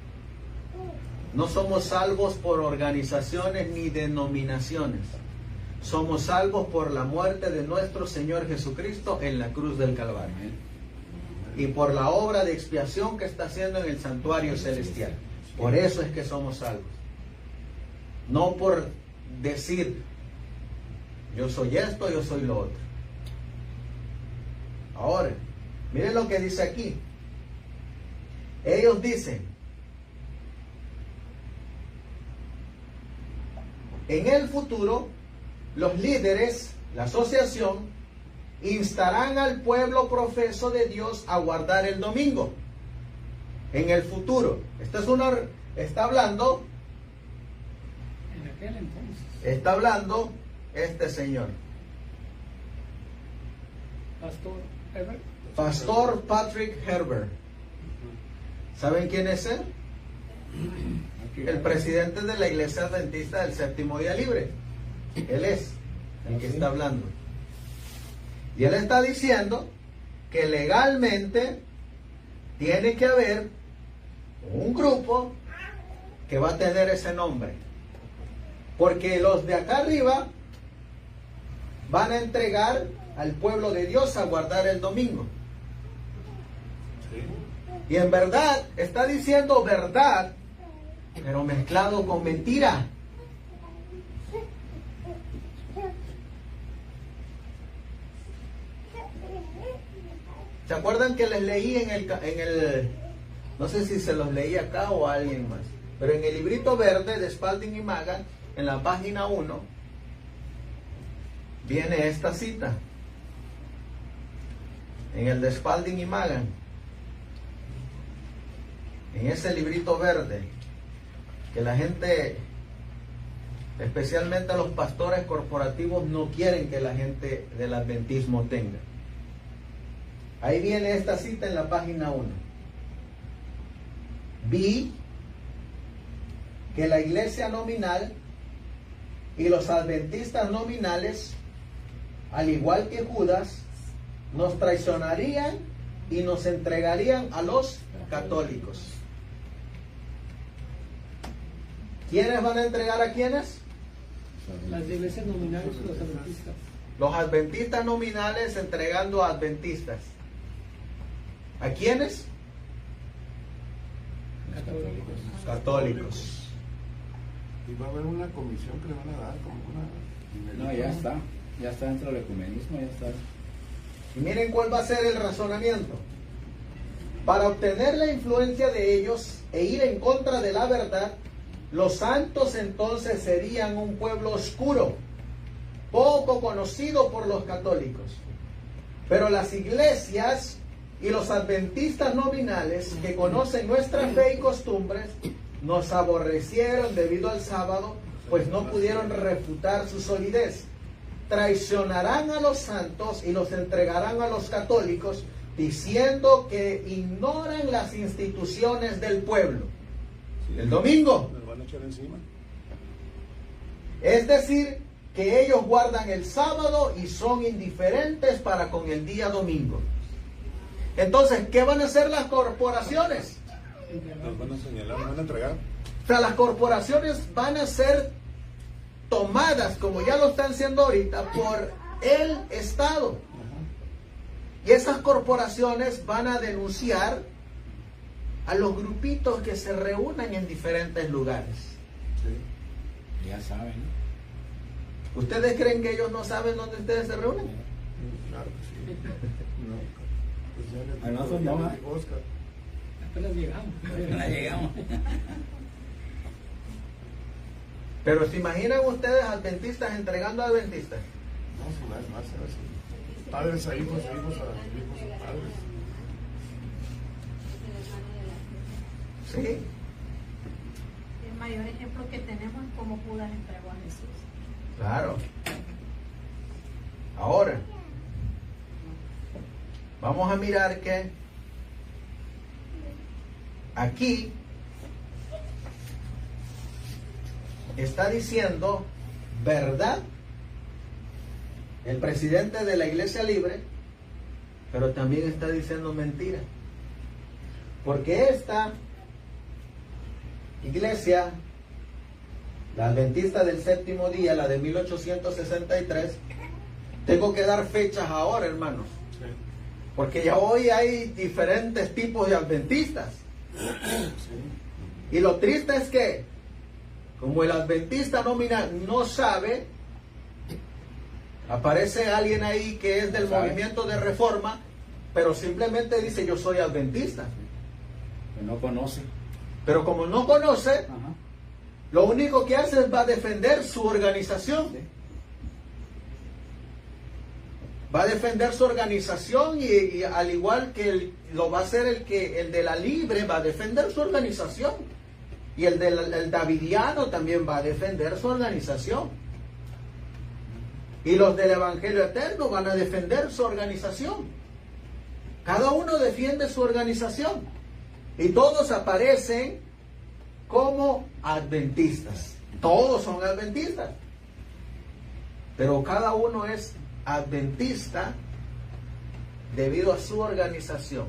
No somos salvos por organizaciones ni denominaciones. Somos salvos por la muerte de nuestro Señor Jesucristo en la cruz del Calvario y por la obra de expiación que está haciendo en el santuario celestial. Por eso es que somos salvos. No por decir yo soy esto, yo soy lo otro. Ahora, miren lo que dice aquí. Ellos dicen, en el futuro, los líderes, la asociación, instarán al pueblo profeso de Dios a guardar el domingo. En el futuro. Está hablando En aquel entonces. está hablando este señor. Pastor Ever. Pastor Patrick Herbert. ¿Saben quién es él? El presidente de la Iglesia Adventista del Séptimo Día Libre. Él es el que está hablando. Y él está diciendo que legalmente tiene que haber un grupo que va a tener ese nombre. Porque los de acá arriba van a entregar al pueblo de Dios a guardar el domingo. Y en verdad, está diciendo verdad, pero mezclado con mentira. ¿Se acuerdan que les leí en el no sé si se los leí acá o a alguien más, pero en el librito verde de Spalding y Magan, en la página 1, viene esta cita? En el de Spalding y Magan, en ese librito verde, que la gente, especialmente los pastores corporativos, no quieren que la gente del adventismo tenga. Ahí viene esta cita en la página 1. vi que la iglesia nominal y los adventistas nominales, al igual que Judas, nos traicionarían y nos entregarían a los católicos. ¿Quiénes van a entregar a quiénes? Las iglesias nominales y los adventistas. Los adventistas nominales entregando a adventistas. ¿A quiénes? Católicos. Católicos. Y va a haber una comisión que le van a dar como una... No, ya está dentro del ecumenismo, ya está. Y miren cuál va a ser el razonamiento. Para obtener la influencia de ellos e ir en contra de la verdad, los santos entonces serían un pueblo oscuro, poco conocido por los católicos. Pero las iglesias y los adventistas nominales que conocen nuestra fe y costumbres nos aborrecieron debido al sábado, pues no pudieron refutar su solidez. Traicionarán a los santos y los entregarán a los católicos, diciendo que ignoran las instituciones del pueblo. El domingo. ¿Les van a echar encima? Es decir, que ellos guardan el sábado y son indiferentes para con el día domingo. Entonces, ¿qué van a hacer las corporaciones? Nos van a señalar, nos van a entregar. O sea, las corporaciones van a ser tomadas, como ya lo están haciendo ahorita, por el Estado. Y esas corporaciones van a denunciar a los grupitos que se reúnan en diferentes lugares. Sí. Ya saben, ¿no? ¿Ustedes creen que ellos no saben dónde ustedes se reúnen? Claro que sí. No. Pues ya les A nosotros ya no, les ¿eh? digo, Oscar. Apenas llegamos. Ya llegamos. Pero ¿se imaginan ustedes adventistas entregando a adventistas? No, si va a ser así. Padres a hijos, hijos a hijos a padres. Sí. El mayor ejemplo que tenemos es cómo Judas entregó a Jesús. Claro. Ahora, vamos a mirar que aquí está diciendo verdad el presidente de la Iglesia Libre, pero también está diciendo mentira. Porque esta iglesia, la adventista del séptimo día, la de 1863, tengo que dar fechas ahora, hermanos, Sí. porque ya hoy hay diferentes tipos de adventistas. Sí. Y lo triste es que, como el adventista nominal no sabe, aparece alguien ahí que es del movimiento de reforma, pero simplemente dice yo soy adventista. Que no conoce. Pero como no conoce, Ajá. lo único que hace es va a defender su organización. Sí. Va a defender su organización y al igual que lo va a hacer el de la Libre, va a defender su organización. Y el Davidiano también va a defender su organización. Y los del Evangelio Eterno van a defender su organización. Cada uno defiende su organización. Y todos aparecen como adventistas. Todos son adventistas. Pero cada uno es adventista debido a su organización.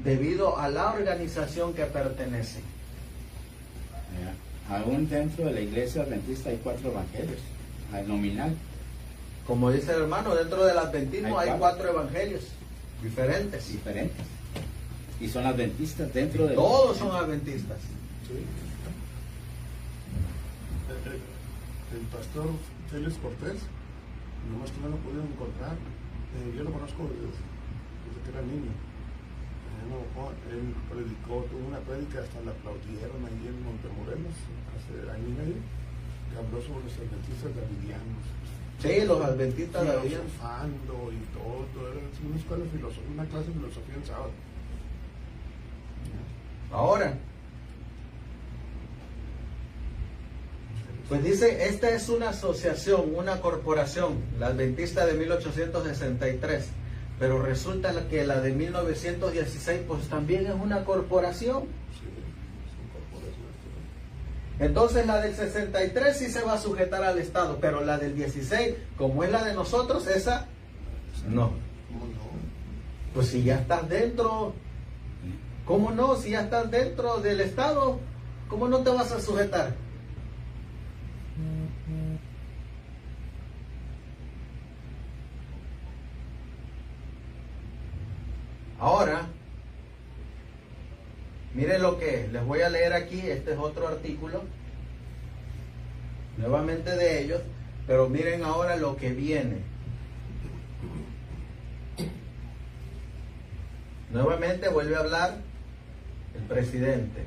Debido a la organización que pertenece. Ya. Aún dentro de la iglesia adventista hay 4 evangelios. Al nominal. Como dice el hermano, dentro del adventismo hay Hay 4 evangelios diferentes. Diferentes. Y son adventistas dentro de... Todos son adventistas. Sí. El pastor Félix Cortés, nomás que no lo pudieron encontrar. Yo lo conozco desde que era niño. Él predicó, tuvo una prédica, hasta la aplaudieron ahí en Montemorelos hace año y medio, que habló sobre los adventistas davidianos. Sí, los adventistas davidianos. Filosofando y todo, era una escuela de filosofía, una clase de filosofía el sábado. Ahora, pues dice, esta es una asociación, una corporación, la adventista de 1863, Pero resulta que la de 1916 pues también es una corporación. Sí, son corporaciones. Entonces la del 63 sí se va a sujetar al Estado, pero la del 16, como es la de nosotros, esa no. ¿Cómo no? Pues si ya estás dentro, ¿cómo no? Si ya estás dentro del Estado, ¿cómo no te vas a sujetar? Ahora, miren lo que les voy a leer aquí. Este es otro artículo, nuevamente de ellos, pero miren ahora lo que viene. Nuevamente vuelve a hablar el presidente.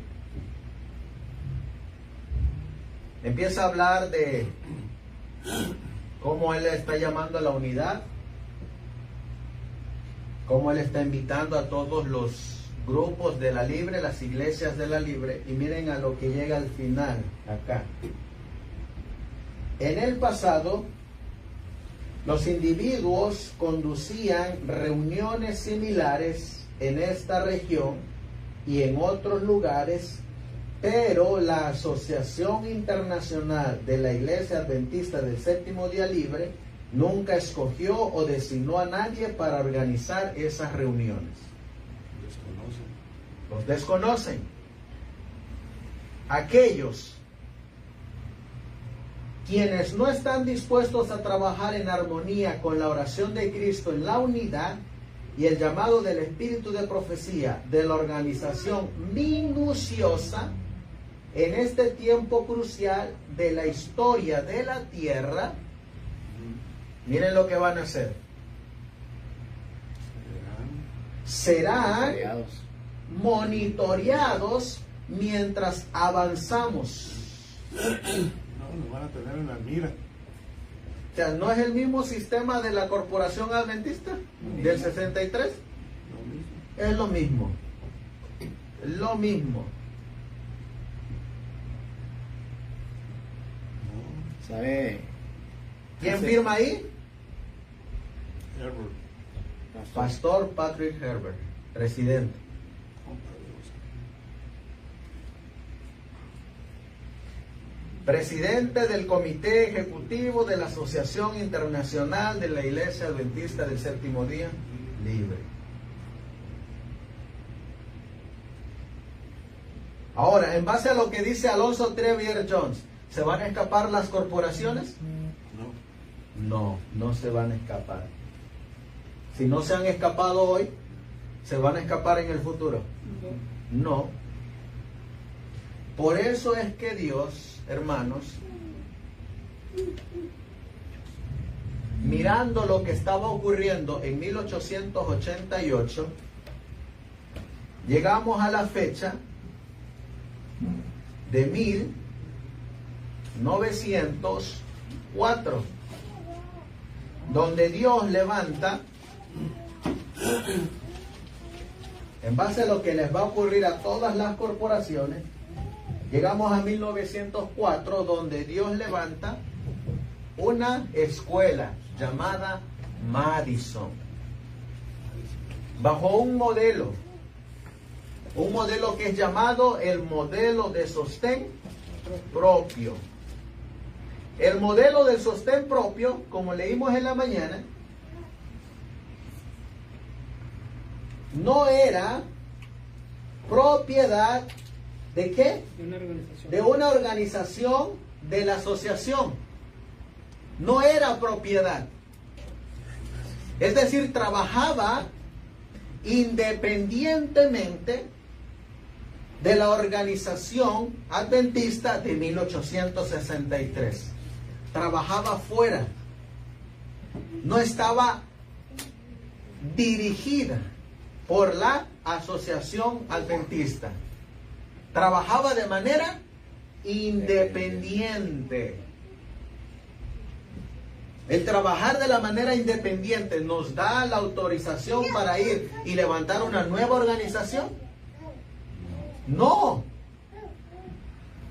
Empieza a hablar de cómo él está llamando a la unidad, cómo él está invitando a todos los grupos de la Libre, las iglesias de la Libre, y miren a lo que llega al final, acá. En el pasado, los individuos conducían reuniones similares en esta región y en otros lugares, pero la Asociación Internacional de la Iglesia Adventista del Séptimo Día Libre nunca escogió o designó a nadie para organizar esas reuniones. Desconocen. Los desconocen. Aquellos quienes no están dispuestos a trabajar en armonía con la oración de Cristo en la unidad y el llamado del espíritu de profecía de la organización minuciosa en este tiempo crucial de la historia de la tierra, miren lo que van a hacer. Serán monitoreados mientras avanzamos. No, nos van a tener en la mira. O sea, ¿no es el mismo sistema de la Corporación Adventista del 63? Lo mismo. Es lo mismo. Lo mismo. No. ¿Sabe? ¿Quién firma ahí? Herbert. Pastor Patrick Herbert, presidente. Presidente del Comité Ejecutivo de la Asociación Internacional de la Iglesia Adventista del Séptimo Día Libre. Ahora, en base a lo que dice Alonzo Trevier Jones, ¿se van a escapar las corporaciones? No. No se van a escapar. Si no se han escapado hoy, ¿se van a escapar en el futuro? No. Por eso es que Dios, hermanos, mirando lo que estaba ocurriendo en 1888, llegamos a la fecha de 1904, donde Dios levanta, en base a lo que les va a ocurrir a todas las corporaciones, llegamos a 1904, donde Dios levanta una escuela llamada Madison, bajo un modelo que es llamado el modelo de sostén propio. El modelo del sostén propio, como leímos en la mañana, no era propiedad ¿de qué? De una organización. De una organización de la asociación. No era propiedad. Es decir, trabajaba independientemente de la organización adventista de 1863. Trabajaba fuera. No estaba dirigida por la asociación adventista. Trabajaba de manera independiente. El trabajar de la manera independiente nos da la autorización para ir y levantar una nueva organización. No.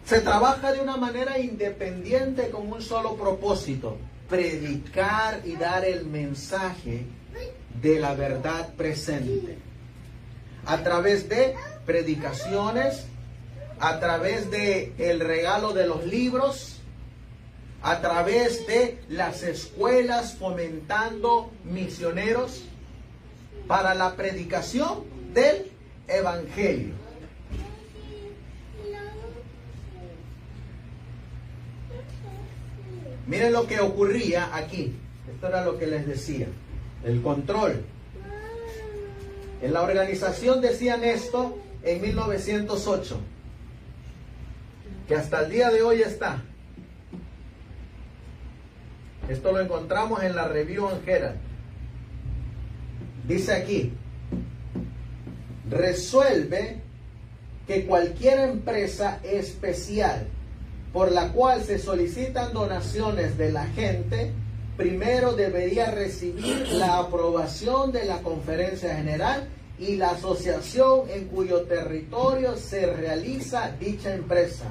Se trabaja de una manera independiente con un solo propósito: predicar y dar el mensaje de la verdad presente. A través de predicaciones, a través de el regalo de los libros, a través de las escuelas fomentando misioneros para la predicación del evangelio. Miren lo que ocurría aquí. Esto era lo que les decía. El control. En la organización decían esto en 1908. Que hasta el día de hoy está. Esto lo encontramos en la Review and Herald. Dice aquí. Resuelve que cualquier empresa especial por la cual se solicitan donaciones de la gente, primero debería recibir la aprobación de la Conferencia General y la asociación en cuyo territorio se realiza dicha empresa,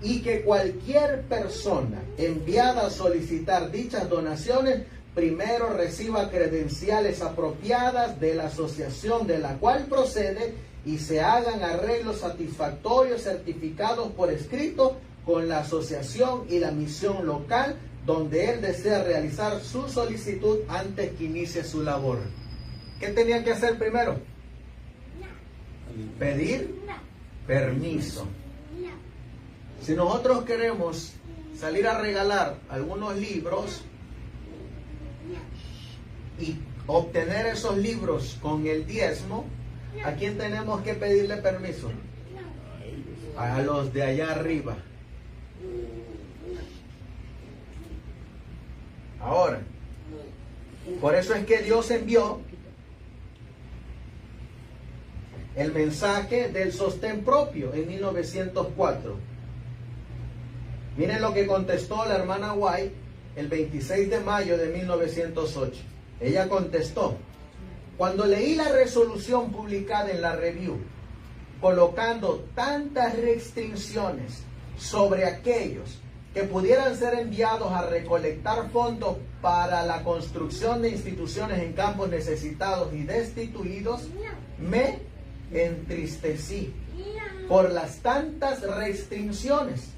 y que cualquier persona enviada a solicitar dichas donaciones primero reciba credenciales apropiadas de la asociación de la cual procede y se hagan arreglos satisfactorios certificados por escrito con la asociación y la misión local donde él desea realizar su solicitud antes que inicie su labor. ¿Qué tenía que hacer primero? Pedir permiso. Si nosotros queremos salir a regalar algunos libros y obtener esos libros con el diezmo, ¿a quién tenemos que pedirle permiso? A los de allá arriba. Ahora, por eso es que Dios envió el mensaje del sostén propio en 1904. Miren lo que contestó la hermana White el 26 de mayo de 1908. Ella contestó: cuando leí la resolución publicada en la Review, colocando tantas restricciones sobre aquellos que pudieran ser enviados a recolectar fondos para la construcción de instituciones en campos necesitados y destituidos, me entristecí por las tantas restricciones.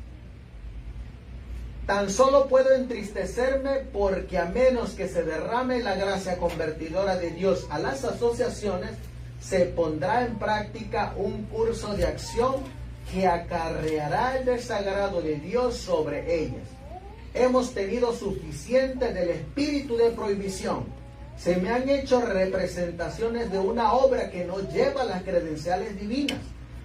Tan solo puedo entristecerme porque a menos que se derrame la gracia convertidora de Dios a las asociaciones, se pondrá en práctica un curso de acción que acarreará el desagrado de Dios sobre ellas. Hemos tenido suficiente del espíritu de prohibición. Se me han hecho representaciones de una obra que no lleva las credenciales divinas.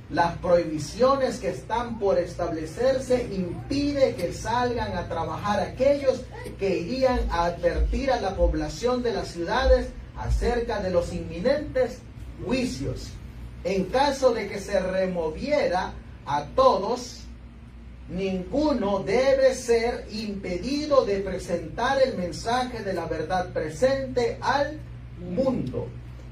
Las prohibiciones que están por establecerse impiden que salgan a trabajar aquellos que irían a advertir a la población de las ciudades acerca de los inminentes juicios. En caso de que se removiera a todos, ninguno debe ser impedido de presentar el mensaje de la verdad presente al mundo.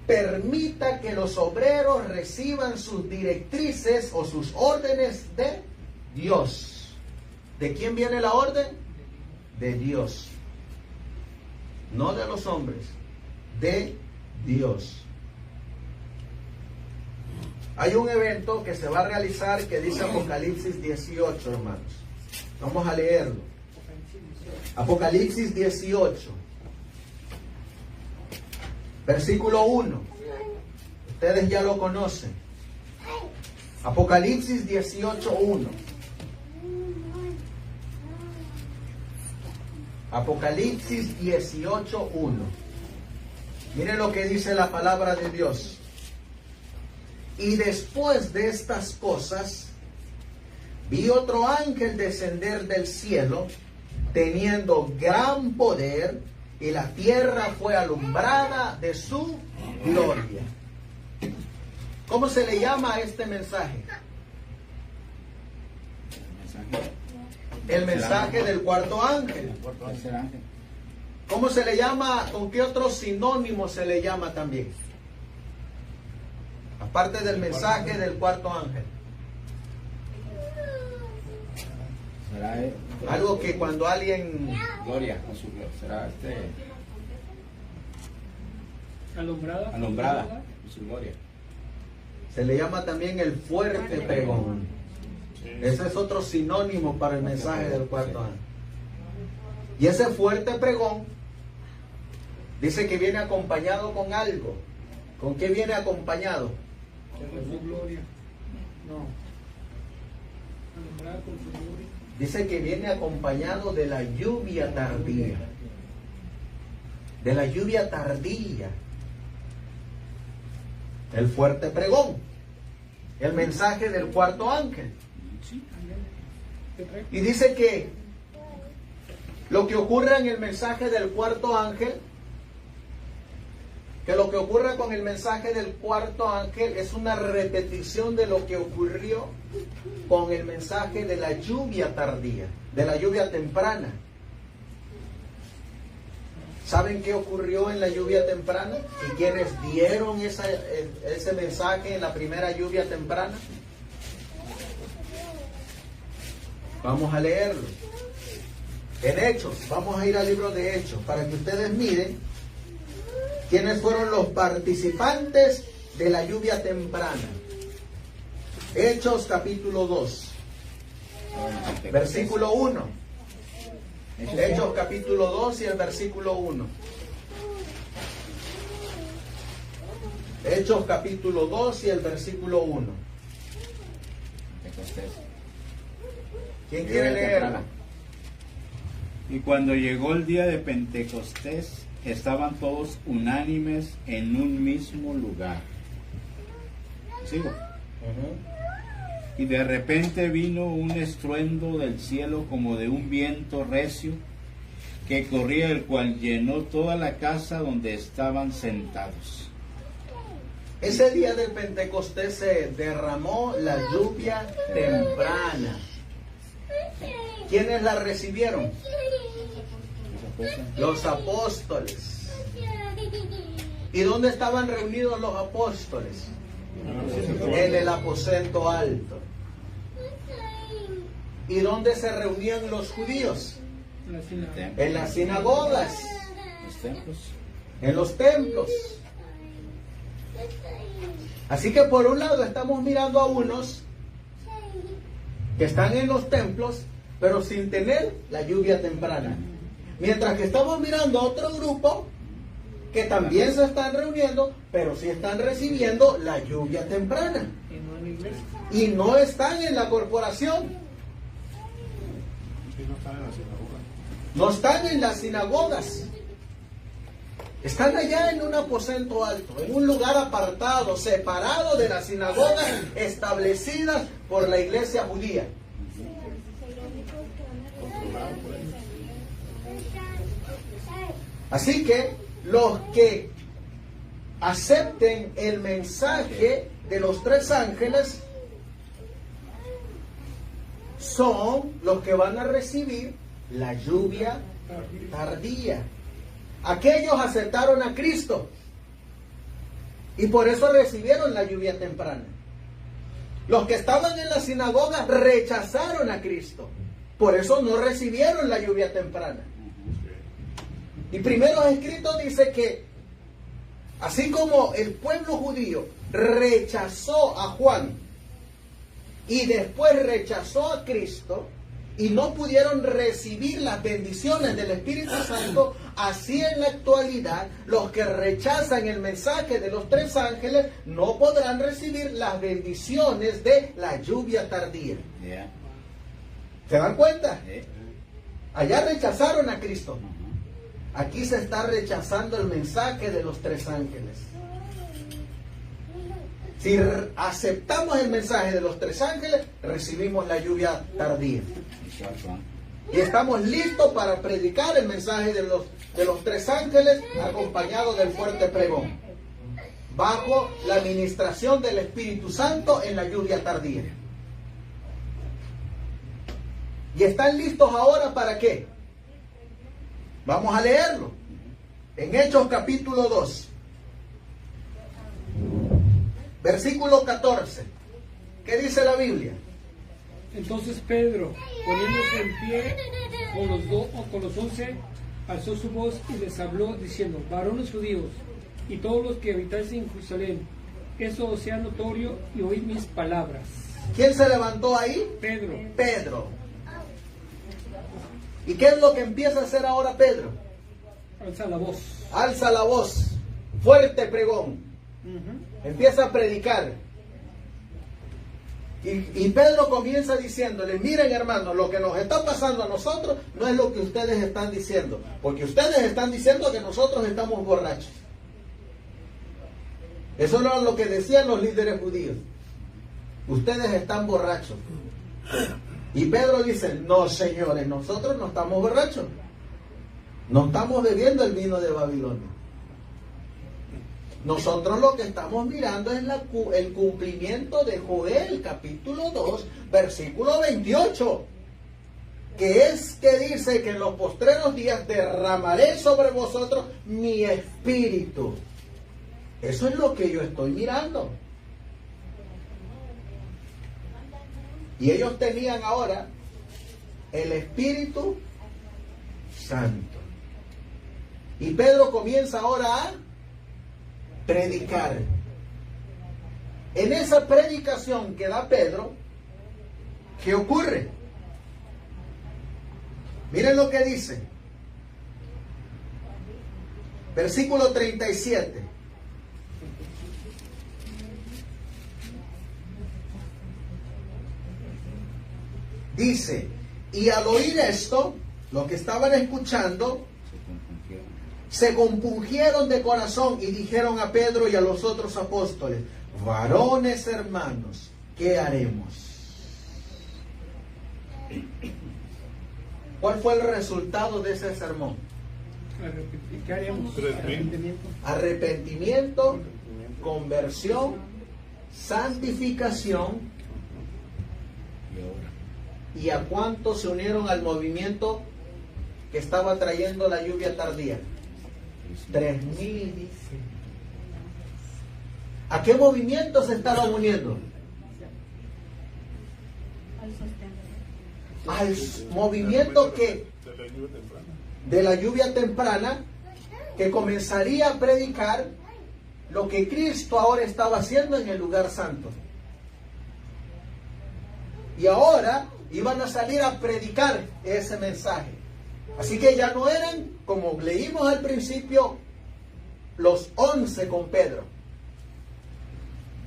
Permita que los obreros reciban sus directrices o sus órdenes de Dios. ¿De quién viene la orden? De Dios. No de los hombres, de Dios. Hay un evento que se va a realizar que dice Apocalipsis 18, hermanos. Vamos a leerlo. Apocalipsis 18. Versículo 1. Ustedes ya lo conocen. Apocalipsis 18:1. Apocalipsis 18:1. Miren lo que dice la palabra de Dios. Y después de estas cosas, vi otro ángel descender del cielo, teniendo gran poder, y la tierra fue alumbrada de su gloria. ¿Cómo se le llama a este mensaje? El mensaje del cuarto ángel. ¿Cómo se le llama? ¿Con qué otro sinónimo se le llama también? Aparte del mensaje del cuarto ángel. Algo que cuando alguien... Gloria, será alumbrada en su gloria. Se le llama también el fuerte pregón. Ese es otro sinónimo para el mensaje del cuarto ángel. Y ese fuerte pregón dice que viene acompañado con algo. ¿Con qué viene acompañado? Con su gloria. No. Alumbrada con su gloria. Dice que viene acompañado de la lluvia tardía. De la lluvia tardía. El fuerte pregón. El mensaje del cuarto ángel. Y dice que lo que ocurre en el mensaje del cuarto ángel, que lo que ocurre con el mensaje del cuarto ángel es una repetición de lo que ocurrió con el mensaje de la lluvia tardía, de la lluvia temprana. ¿Saben qué ocurrió en la lluvia temprana? ¿Y quiénes dieron ese mensaje en la primera lluvia temprana? Vamos a leerlo. En Hechos, vamos a ir al libro de Hechos para que ustedes miren quiénes fueron los participantes de la lluvia temprana. Hechos capítulo 2, versículo 1. Hechos capítulo 2 y el versículo 1. Hechos capítulo 2 y el versículo 1. ¿Quién quiere leerla? Y cuando llegó el día de Pentecostés, estaban todos unánimes en un mismo lugar. ¿Sigo? Y de repente vino un estruendo del cielo como de un viento recio que corría, el cual llenó toda la casa donde estaban sentados. Ese día del Pentecostés se derramó la lluvia temprana. ¿Quiénes la recibieron? Los apóstoles. ¿Y dónde estaban reunidos los apóstoles? En el aposento alto. ¿Y dónde se reunían los judíos? En las sinagogas. En los templos. Así que por un lado estamos mirando a unos que están en los templos, pero sin tener la lluvia temprana. Mientras que estamos mirando a otro grupo que también se están reuniendo, pero sí están recibiendo la lluvia temprana. Y no están en la corporación. No están en las sinagogas. Están allá en un aposento alto, en un lugar apartado, separado de las sinagogas establecidas por la iglesia judía. Así que los que acepten el mensaje de los tres ángeles son los que van a recibir la lluvia tardía. Aquellos aceptaron a Cristo y por eso recibieron la lluvia temprana. Los que estaban en la sinagoga rechazaron a Cristo, por eso no recibieron la lluvia temprana. Y primero escrito dice que así como el pueblo judío rechazó a Juan y después rechazó a Cristo y no pudieron recibir las bendiciones del Espíritu Santo, así en la actualidad los que rechazan el mensaje de los tres ángeles no podrán recibir las bendiciones de la lluvia tardía. ¿Se dan cuenta? Allá rechazaron a Cristo. Aquí se está rechazando el mensaje de los tres ángeles. Si aceptamos el mensaje de los tres ángeles, recibimos la lluvia tardía. Y estamos listos para predicar el mensaje de los tres ángeles, acompañado del fuerte pregón, bajo la administración del Espíritu Santo en la lluvia tardía. ¿Y están listos ahora para qué? Vamos a leerlo. En Hechos capítulo 2, versículo 14. ¿Qué dice la Biblia? Entonces Pedro, poniéndose en pie con los 11, alzó su voz y les habló diciendo: varones judíos y todos los que habitáis en Jerusalén, eso os sea notorio y oíd mis palabras. ¿Quién se levantó ahí? Pedro, Pedro. ¿Y qué es lo que empieza a hacer ahora Pedro? alza la voz. Alza la voz, fuerte pregón, Ujú. empieza a predicar. Y Pedro comienza diciéndole, miren hermanos, lo que nos está pasando a nosotros no es lo que ustedes están diciendo, porque ustedes están diciendo que nosotros estamos borrachos. Eso no es lo que decían los líderes judíos. Ustedes están borrachos. Y Pedro dice, no señores, nosotros no estamos borrachos. No estamos bebiendo el vino de Babilonia. Nosotros lo que estamos mirando es el cumplimiento de Joel, capítulo 2, versículo 28. Que es que dice que en los postreros días derramaré sobre vosotros mi espíritu. Eso es lo que yo estoy mirando. Y ellos tenían ahora el Espíritu Santo. Y Pedro comienza ahora a predicar. En esa predicación que da Pedro, ¿qué ocurre? Miren lo que dice. Versículo 37. Dice, y al oír esto, los que estaban escuchando, se compungieron de corazón y dijeron a Pedro y a los otros apóstoles, varones hermanos, ¿qué haremos? ¿Cuál fue el resultado de ese sermón? ¿Qué haremos? Arrepentimiento. Arrepentimiento, conversión, santificación. ¿Y a cuántos se unieron al movimiento que estaba trayendo la lluvia tardía? 3,000 dice. ¿A qué movimiento se estaban uniendo? Al sostén. Al movimiento que de la lluvia temprana, que comenzaría a predicar lo que Cristo ahora estaba haciendo en el lugar santo. Y ahora iban a salir a predicar ese mensaje. Así que ya no eran, como leímos al principio, los 11 con Pedro.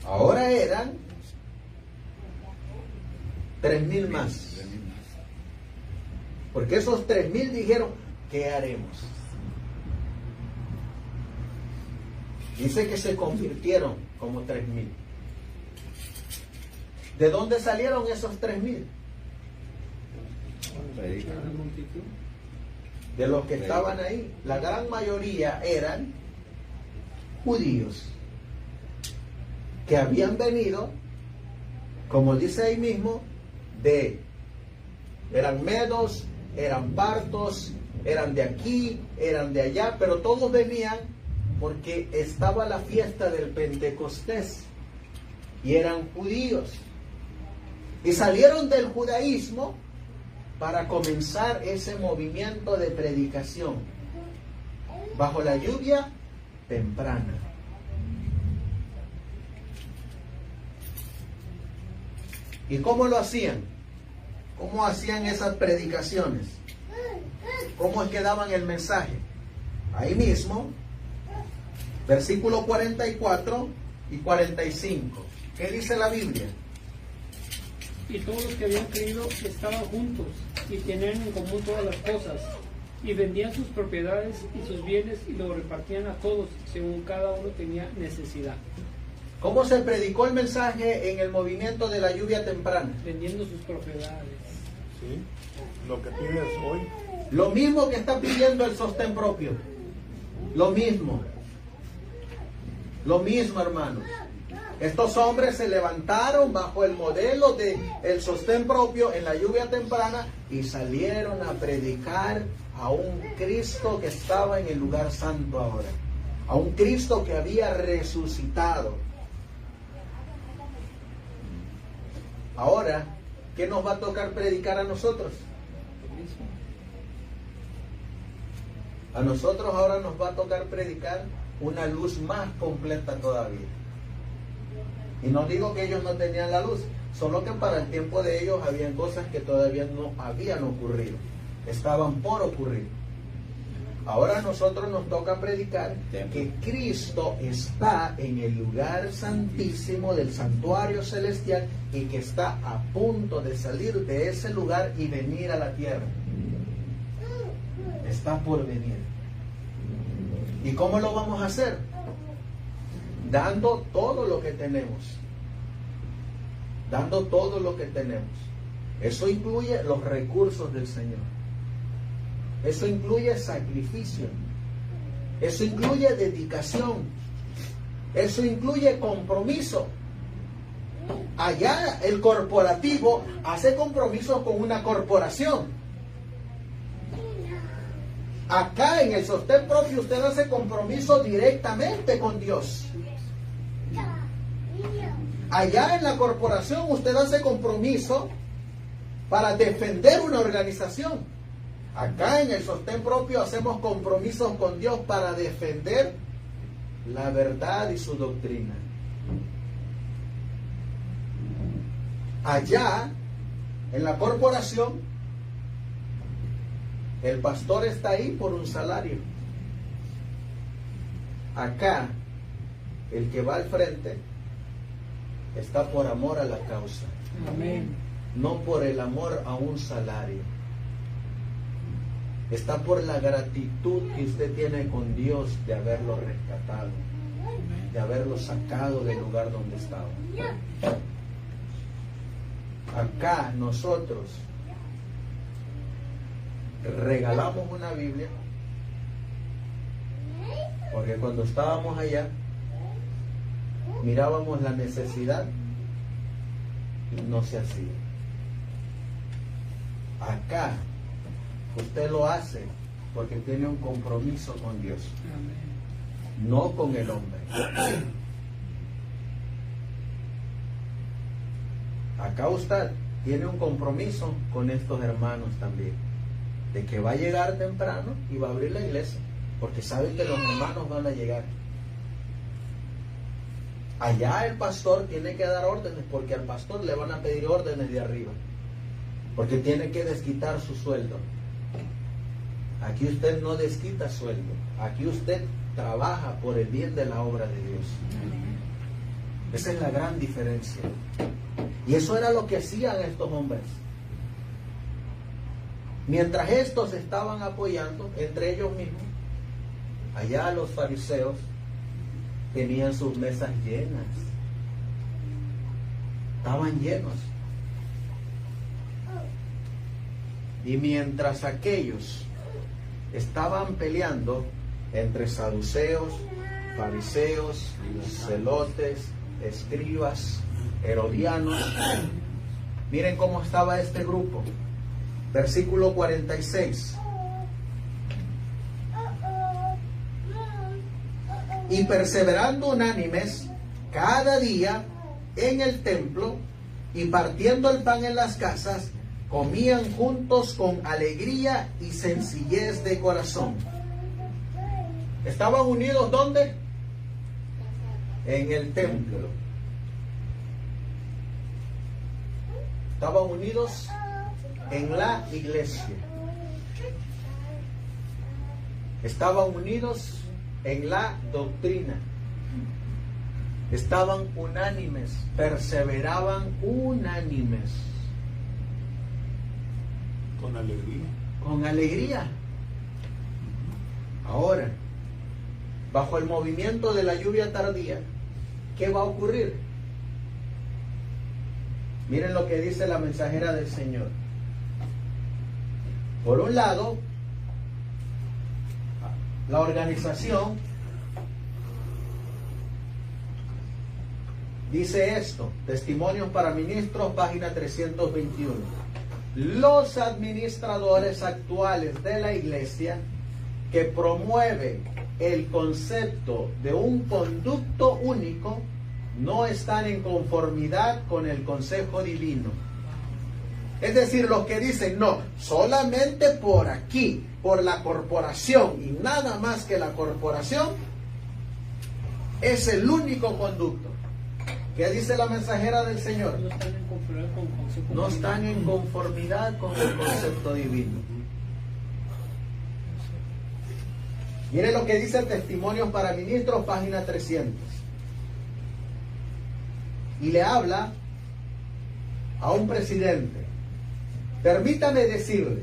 Ahora eran 3,000 más. Porque esos 3,000 dijeron, ¿qué haremos? Dice que se convirtieron como 3,000. ¿De dónde salieron esos 3,000? La multitud. De los que estaban ahí. La gran mayoría eran judíos que habían venido, como dice ahí mismo, eran medos, eran partos, eran de aquí, eran de allá, pero todos venían porque estaba la fiesta del Pentecostés y eran judíos. Y salieron del judaísmo para comenzar ese movimiento de predicación bajo la lluvia temprana. ¿Y cómo lo hacían? ¿Cómo hacían esas predicaciones? ¿Cómo es que daban el mensaje? Ahí mismo, versículo 44 y 45. ¿Qué dice la Biblia? Y todos los que habían creído estaban juntos y tenían en común todas las cosas, y vendían sus propiedades y sus bienes y lo repartían a todos según cada uno tenía necesidad. ¿Cómo se predicó el mensaje en el movimiento de la lluvia temprana? Vendiendo sus propiedades. ¿Sí? Lo que pides hoy. Lo mismo que está pidiendo el sostén propio. Lo mismo. Lo mismo, hermanos. Estos hombres se levantaron bajo el modelo de el sostén propio en la lluvia temprana y salieron a predicar a un Cristo que estaba en el lugar santo ahora. A un Cristo que había resucitado. Ahora, ¿qué nos va a tocar predicar a nosotros? A nosotros ahora nos va a tocar predicar una luz más completa todavía. Y no digo que ellos no tenían la luz, solo que para el tiempo de ellos habían cosas que todavía no habían ocurrido, estaban por ocurrir. Ahora a nosotros nos toca predicar que Cristo está en el lugar santísimo del santuario celestial y que está a punto de salir de ese lugar y venir a la tierra. Está por venir. ¿Y cómo lo vamos a hacer? Dando todo lo que tenemos. Dando todo lo que tenemos. Eso incluye los recursos del Señor. Eso incluye sacrificio. Eso incluye dedicación. Eso incluye compromiso. Allá el corporativo hace compromiso con una corporación. Acá en el sostén propio usted hace compromiso directamente con Dios. Allá en la corporación usted hace compromiso para defender una organización. Acá en el sostén propio hacemos compromisos con Dios para defender la verdad y su doctrina. Allá en la corporación el pastor está ahí por un salario. Acá el que va al frente está por amor a la causa. Amén. No por el amor a un salario. Está por la gratitud que usted tiene con Dios de haberlo rescatado, de haberlo sacado del lugar donde estaba. Acá nosotros regalamos una Biblia porque cuando estábamos allá mirábamos la necesidad y no se hacía. Acá usted lo hace porque tiene un compromiso con Dios, no con el hombre. Acá usted tiene un compromiso con estos hermanos también, de que va a llegar temprano y va a abrir la iglesia, porque sabe que los hermanos van a llegar. Allá el pastor tiene que dar órdenes, porque al pastor le van a pedir órdenes de arriba, porque tiene que desquitar su sueldo. Aquí usted no desquita sueldo, aquí usted trabaja por el bien de la obra de Dios. Esa es la gran diferencia. Y eso era lo que hacían estos hombres. Mientras estos estaban apoyando entre ellos mismos, allá los fariseos tenían sus mesas llenas. Estaban llenos. Y mientras aquellos estaban peleando entre saduceos, fariseos, celotes, escribas, herodianos, miren cómo estaba este grupo. Versículo 46. Y perseverando unánimes cada día en el templo y partiendo el pan en las casas, comían juntos con alegría y sencillez de corazón. ¿Estaban unidos dónde? En el templo. Estaban unidos en la iglesia. Estaban unidos en la doctrina. Estaban unánimes, perseveraban unánimes. Con alegría. Con alegría. Ahora, bajo el movimiento de la lluvia tardía, ¿qué va a ocurrir? Miren lo que dice la mensajera del Señor. Por un lado, la organización dice esto, Testimonios para Ministros, página 321. Los administradores actuales de la iglesia que promueven el concepto de un conducto único no están en conformidad con el consejo divino. Es decir, los que dicen no, solamente por aquí, por la corporación y nada más que la corporación, Es el único conducto. ¿Qué dice la mensajera del Señor? No están en conformidad con el concepto No divino. están en conformidad con el concepto divino. Mire lo que dice el Testimonios para Ministros, página 300. Y le habla a un presidente. Permítame decirle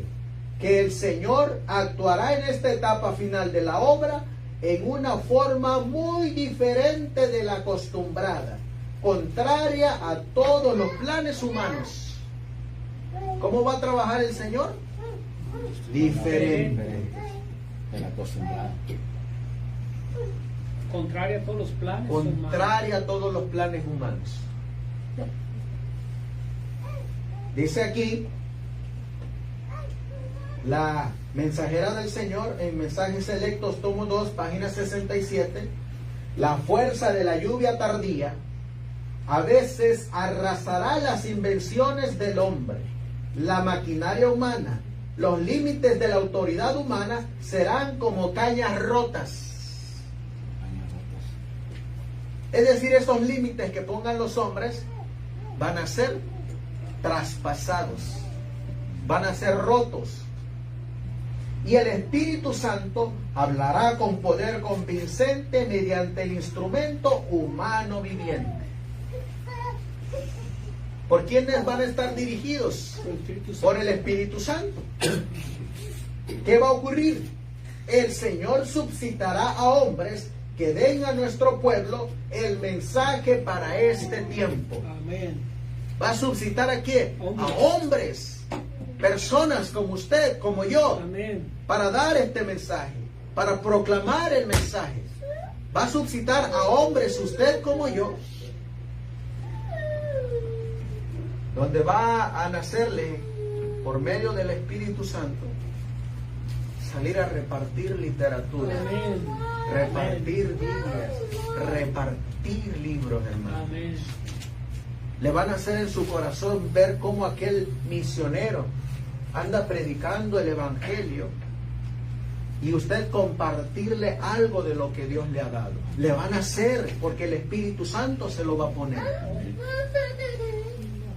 que el Señor actuará en esta etapa final de la obra en una forma muy diferente de la acostumbrada, contraria a todos los planes humanos. ¿Cómo va a trabajar el Señor? Diferente. De la acostumbrada. Contraria a todos los planes humanos. Contraria a todos los planes humanos. Dice aquí la mensajera del Señor en Mensajes Selectos, tomo 2, página 67. La fuerza de la lluvia tardía a veces arrasará las invenciones del hombre, la maquinaria humana. Los límites de la autoridad humana serán como cañas rotas. Es decir, esos límites que pongan los hombres van a ser traspasados, van a ser rotos. Y el Espíritu Santo hablará con poder convincente mediante el instrumento humano viviente. ¿Por quiénes van a estar dirigidos? Por el Espíritu Santo. ¿Qué va a ocurrir? El Señor suscitará a hombres que den a nuestro pueblo el mensaje para este tiempo. Amén. ¿Va a suscitar a quién? A hombres, personas como usted, como yo, Amén. para dar este mensaje, para proclamar el mensaje. Va a suscitar a hombres, usted como yo, donde va a nacerle por medio del Espíritu Santo salir a repartir literatura, Amén. repartir Biblias, repartir libros, hermano. Amén. Le van a hacer en su corazón ver cómo aquel misionero anda predicando el Evangelio y usted compartirle algo de lo que Dios le ha dado. Le van a hacer porque el Espíritu Santo se lo va a poner.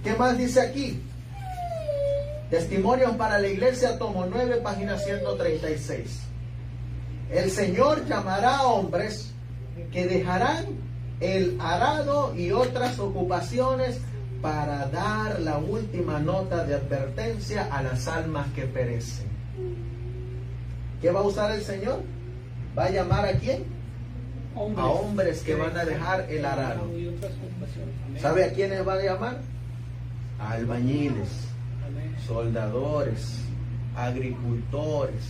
¿Qué más dice aquí? Testimonios para la Iglesia, tomo 9, página 136. El Señor llamará a hombres que dejarán el arado y otras ocupaciones para dar la última nota de advertencia a las almas que perecen. ¿Qué va a usar el Señor? ¿Va a llamar a quién? A hombres que van a dejar el arado. Y otras ocupaciones. Amén. ¿Sabe a quiénes va a llamar? A albañiles, Amén. soldadores, agricultores,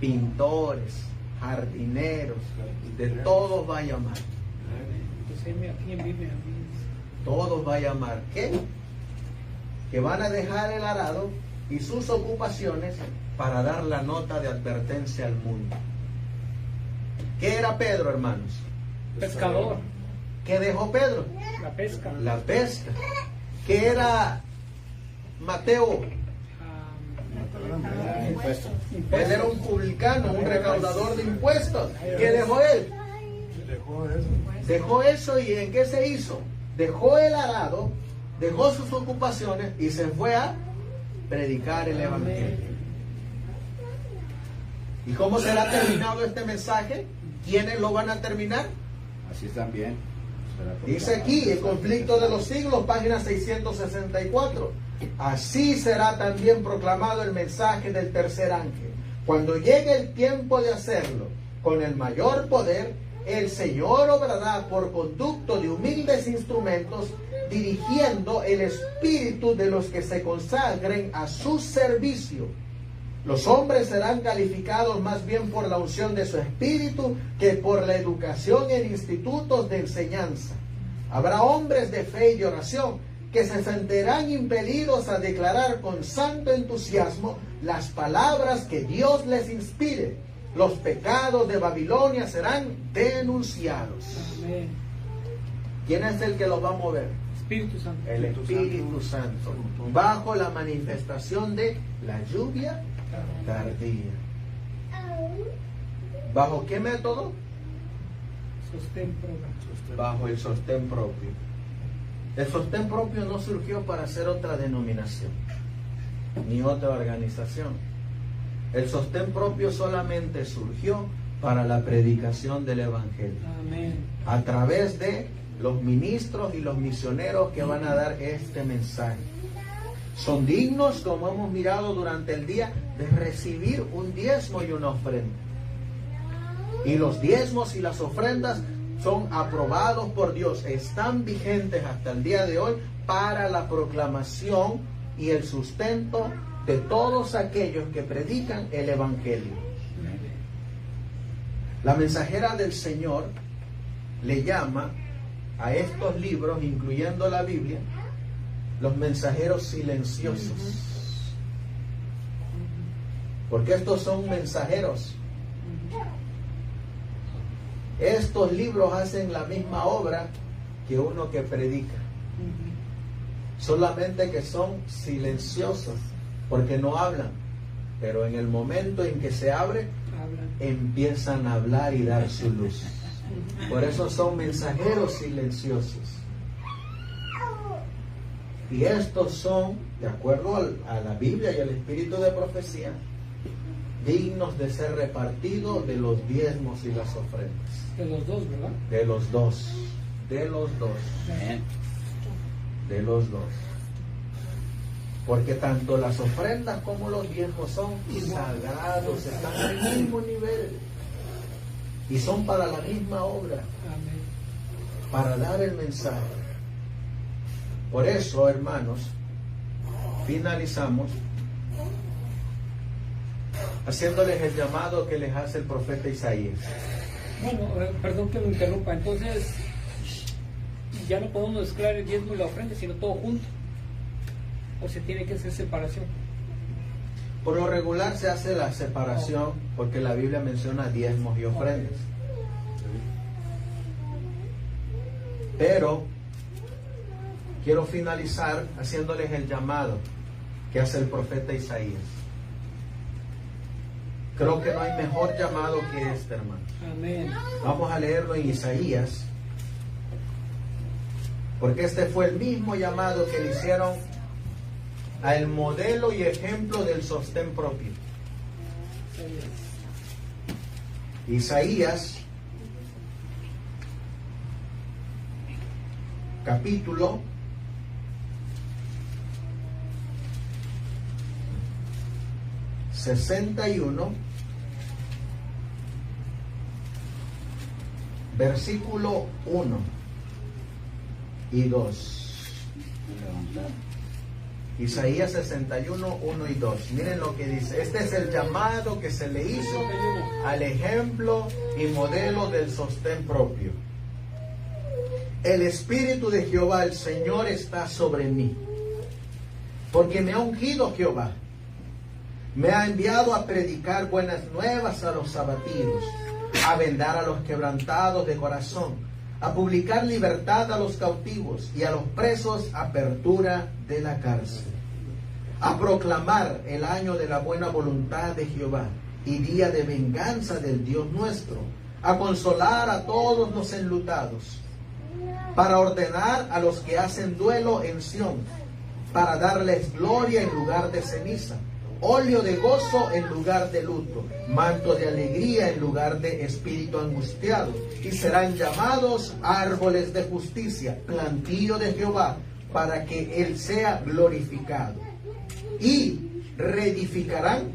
pintores, jardineros, de todos va a llamar. Pues heme aquí, envíame a mí. Todos va a llamar. ¿Qué? Que van a dejar el arado y sus ocupaciones para dar la nota de advertencia al mundo. ¿Qué era Pedro, hermanos? Pescador. ¿Qué dejó Pedro? La pesca. La pesca. ¿Qué era Mateo? Impuesto. Él era un publicano, un recaudador de impuestos. ¿Qué dejó él? Dejó eso. Dejó eso, y ¿en qué se hizo? Dejó el arado, dejó sus ocupaciones y se fue a predicar el Evangelio. ¿Y cómo será terminado este mensaje? ¿Quiénes lo van a terminar? Así también. Dice aquí, el conflicto de los siglos, página 664. Así será también proclamado el mensaje del tercer ángel. Cuando llegue el tiempo de hacerlo, con el mayor poder, el Señor obrará por conducto de humildes instrumentos, dirigiendo el espíritu de los que se consagren a su servicio. Los hombres serán calificados más bien por la unción de su espíritu que por la educación en institutos de enseñanza. Habrá hombres de fe y oración que se sentirán impelidos a declarar con santo entusiasmo las palabras que Dios les inspire. Los pecados de Babilonia serán denunciados. Amén. ¿Quién es el que los va a mover? Espíritu Santo. El Espíritu Santo, bajo la manifestación de la lluvia tardía. ¿Bajo qué método? Sostén propio. bajo el sostén propio. El sostén propio no surgió para ser otra denominación, ni otra organización. El sostén propio solamente surgió para la predicación del Evangelio, Amén. a través de los ministros y los misioneros que van a dar este mensaje. Son dignos, como hemos mirado durante el día, de recibir un diezmo y una ofrenda. Y los diezmos y las ofrendas son aprobados por Dios, están vigentes hasta el día de hoy para la proclamación y el sustento de todos aquellos que predican el Evangelio. La mensajera del Señor le llama a estos libros, incluyendo la Biblia, los mensajeros silenciosos. Porque estos son mensajeros. Estos libros hacen la misma obra que uno que predica. Solamente que son silenciosos, porque no hablan. Pero en el momento en que se abre, empiezan a hablar y dar su luz. Por eso son mensajeros silenciosos. Y estos son, de acuerdo a la Biblia y al espíritu de profecía, dignos de ser repartidos de los diezmos y las ofrendas. De los dos, ¿verdad? De los dos. De los dos. De los dos. Porque tanto las ofrendas como los diezmos son sagrados, están al mismo nivel. Y son para la misma obra, Amén. para dar el mensaje. Por eso, hermanos, finalizamos haciéndoles el llamado que les hace el profeta Isaías. Bueno, perdón que me interrumpa. Entonces, ya no podemos mezclar el diezmo y la ofrenda, sino todo junto. O se tiene que hacer separación. Por lo regular se hace la separación porque la Biblia menciona diezmos y ofrendas. Pero quiero finalizar haciéndoles el llamado que hace el profeta Isaías. Creo que no hay mejor llamado que este, hermano. Amén. Vamos a leerlo en Isaías, porque este fue el mismo llamado que le hicieron al modelo y ejemplo del sostén propio. Isaías, capítulo 61, versículo 1 y 2. Isaías 61, 1 y 2. Miren lo que dice. Este es el llamado que se le hizo al ejemplo y modelo del sostén propio. El Espíritu de Jehová, el Señor, está sobre mí, porque me ha ungido Jehová. Me ha enviado a predicar buenas nuevas a los abatidos, a vendar a los quebrantados de corazón, a publicar libertad a los cautivos y a los presos apertura de la cárcel, a proclamar el año de la buena voluntad de Jehová y día de venganza del Dios nuestro, a consolar a todos los enlutados, para ordenar a los que hacen duelo en Sión, para darles gloria en lugar de ceniza, óleo de gozo en lugar de luto, manto de alegría en lugar de espíritu angustiado, y serán llamados árboles de justicia, plantío de Jehová, para que Él sea glorificado. Y reedificarán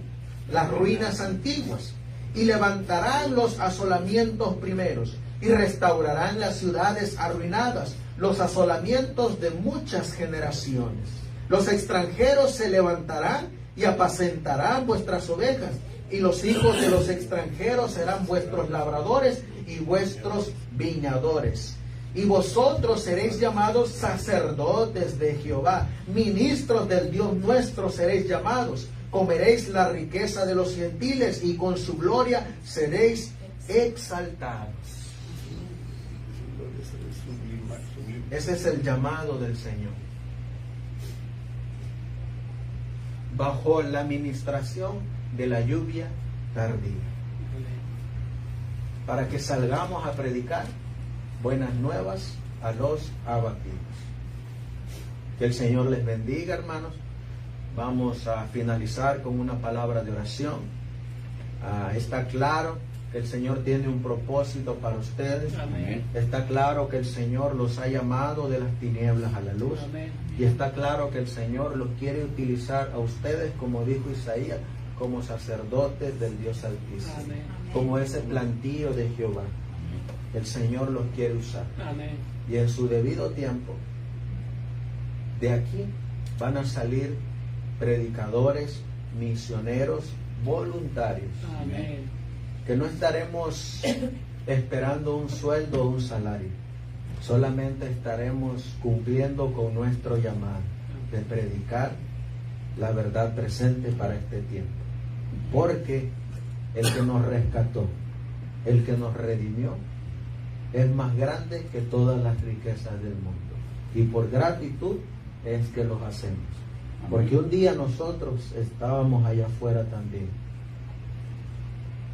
las ruinas antiguas, y levantarán los asolamientos primeros, y restaurarán las ciudades arruinadas, los asolamientos de muchas generaciones. Los extranjeros se levantarán y apacentarán vuestras ovejas, y los hijos de los extranjeros serán vuestros labradores y vuestros viñadores. Y vosotros seréis llamados sacerdotes de Jehová, ministros del Dios nuestro seréis llamados. Comeréis la riqueza de los gentiles, y con su gloria seréis exaltados. Ese es el llamado del Señor. Bajo la administración de la lluvia tardía, para que salgamos a predicar buenas nuevas a los abatidos. Que el Señor les bendiga, hermanos. Vamos a finalizar con una palabra de oración. Está claro que el Señor tiene un propósito para ustedes. Amén. Está claro que el Señor los ha llamado de las tinieblas a la luz. Amén. Y está claro que el Señor los quiere utilizar a ustedes, como dijo Isaías, como sacerdotes del Dios Altísimo, Amén. como ese plantío de Jehová. El Señor los quiere usar. Amén. Y en su debido tiempo, de aquí van a salir predicadores, misioneros, voluntarios, Amén. que no estaremos esperando un sueldo o un salario, solamente estaremos cumpliendo con nuestro llamado de predicar la verdad presente para este tiempo, porque el que nos rescató, el que nos redimió, es más grande que todas las riquezas del mundo, y por gratitud es que los hacemos, porque un día nosotros estábamos allá afuera también,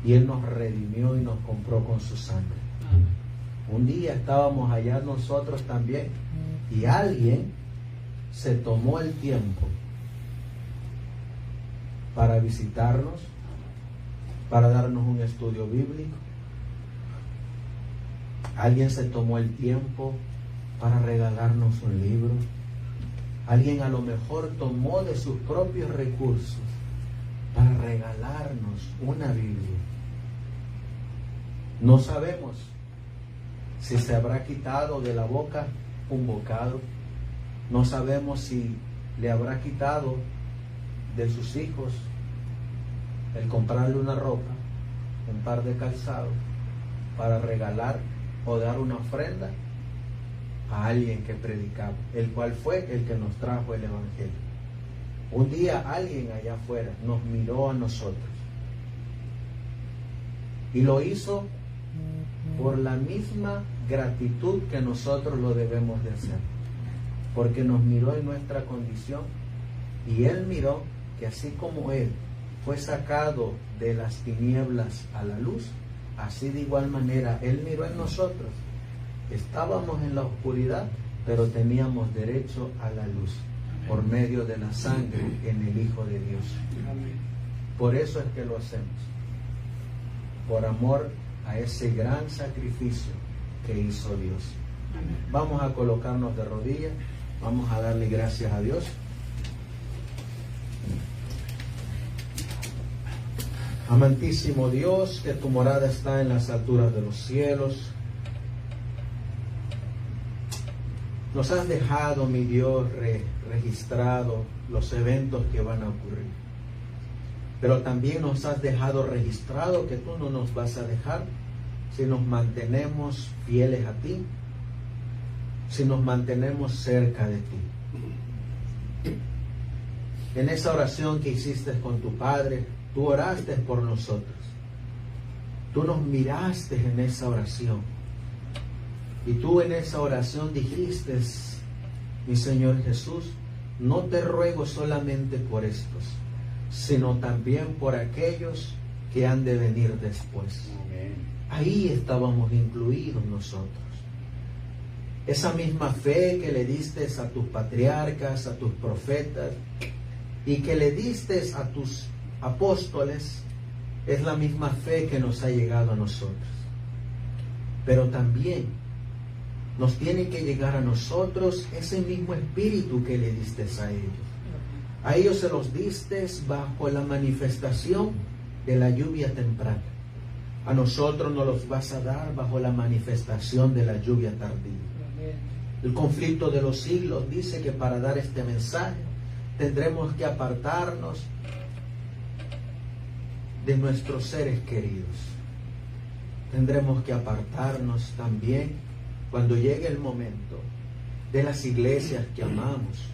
y Él nos redimió y nos compró con su sangre. Amén. Un día estábamos allá nosotros también, y alguien se tomó el tiempo para visitarnos, para darnos un estudio bíblico. Alguien se tomó el tiempo para regalarnos un libro. Alguien a lo mejor tomó de sus propios recursos para regalarnos una Biblia. No sabemos si se habrá quitado de la boca un bocado. No sabemos si le habrá quitado de sus hijos el comprarle una ropa, un par de calzados, para regalar o dar una ofrenda a alguien que predicaba, el cual fue el que nos trajo el Evangelio. Un día alguien allá afuera nos miró a nosotros y lo hizo por la misma gratitud que nosotros lo debemos de hacer, porque nos miró en nuestra condición y Él miró que así como Él fue sacado de las tinieblas a la luz, así de igual manera Él miró en nosotros. Estábamos en la oscuridad, pero teníamos derecho a la luz por medio de la sangre en el Hijo de Dios. Amén. Por eso es que lo hacemos, por amor a ese gran sacrificio que hizo Dios. Vamos a colocarnos de rodillas, vamos a darle gracias a Dios. Amantísimo Dios, que tu morada está en las alturas de los cielos. Nos has dejado, mi Dios, registrado los eventos que van a ocurrir. Pero también nos has dejado registrado que tú no nos vas a dejar si nos mantenemos fieles a ti, si nos mantenemos cerca de ti. En esa oración que hiciste con tu Padre, tú oraste por nosotros. Tú nos miraste en esa oración. Y tú en esa oración dijiste, mi Señor Jesús, no te ruego solamente por estos, sino también por aquellos que han de venir después. Amén. Ahí estábamos incluidos nosotros. Esa misma fe que le diste a tus patriarcas, a tus profetas, y que le diste a tus apóstoles, es la misma fe que nos ha llegado a nosotros. Pero también nos tiene que llegar a nosotros ese mismo espíritu que le diste a ellos. A ellos se los diste bajo la manifestación de la lluvia temprana. A nosotros nos los vas a dar bajo la manifestación de la lluvia tardía. El conflicto de los siglos dice que para dar este mensaje tendremos que apartarnos de nuestros seres queridos. Tendremos que apartarnos también cuando llegue el momento de las iglesias que amamos,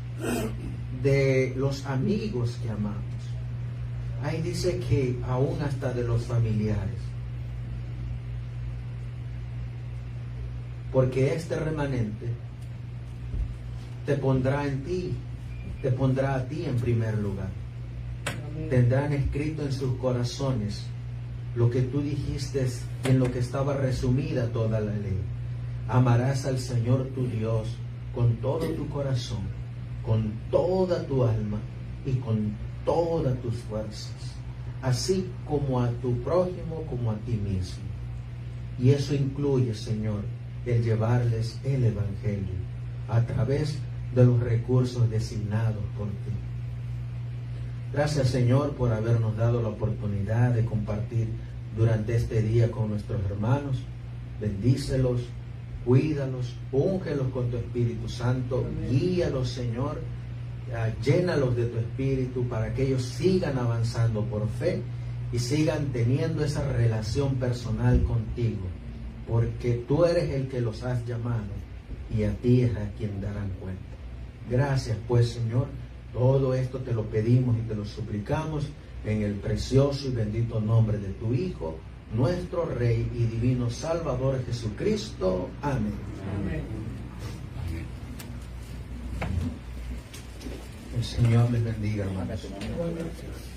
de los amigos que amamos. Ahí dice que aún hasta de los familiares. Porque este remanente te pondrá en ti, te pondrá a ti en primer lugar. Amén. Tendrán escrito en sus corazones lo que tú dijiste, en lo que estaba resumida toda la ley. Amarás al Señor tu Dios con todo tu corazón, con toda tu alma y con todas tus fuerzas, así como a tu prójimo como a ti mismo. Y eso incluye, Señor, el llevarles el Evangelio a través de los recursos designados por ti. Gracias, Señor, por habernos dado la oportunidad de compartir durante este día con nuestros hermanos. Bendícelos, cuídalos, úngelos con tu Espíritu Santo, guíalos, Señor, llénalos de tu Espíritu para que ellos sigan avanzando por fe y sigan teniendo esa relación personal contigo, porque tú eres el que los has llamado y a ti es a quien darán cuenta. Gracias, pues, Señor, todo esto te lo pedimos y te lo suplicamos en el precioso y bendito nombre de tu Hijo, nuestro Rey y divino Salvador Jesucristo. Amén. Amén. El Señor les bendiga, hermanos. Igualmente.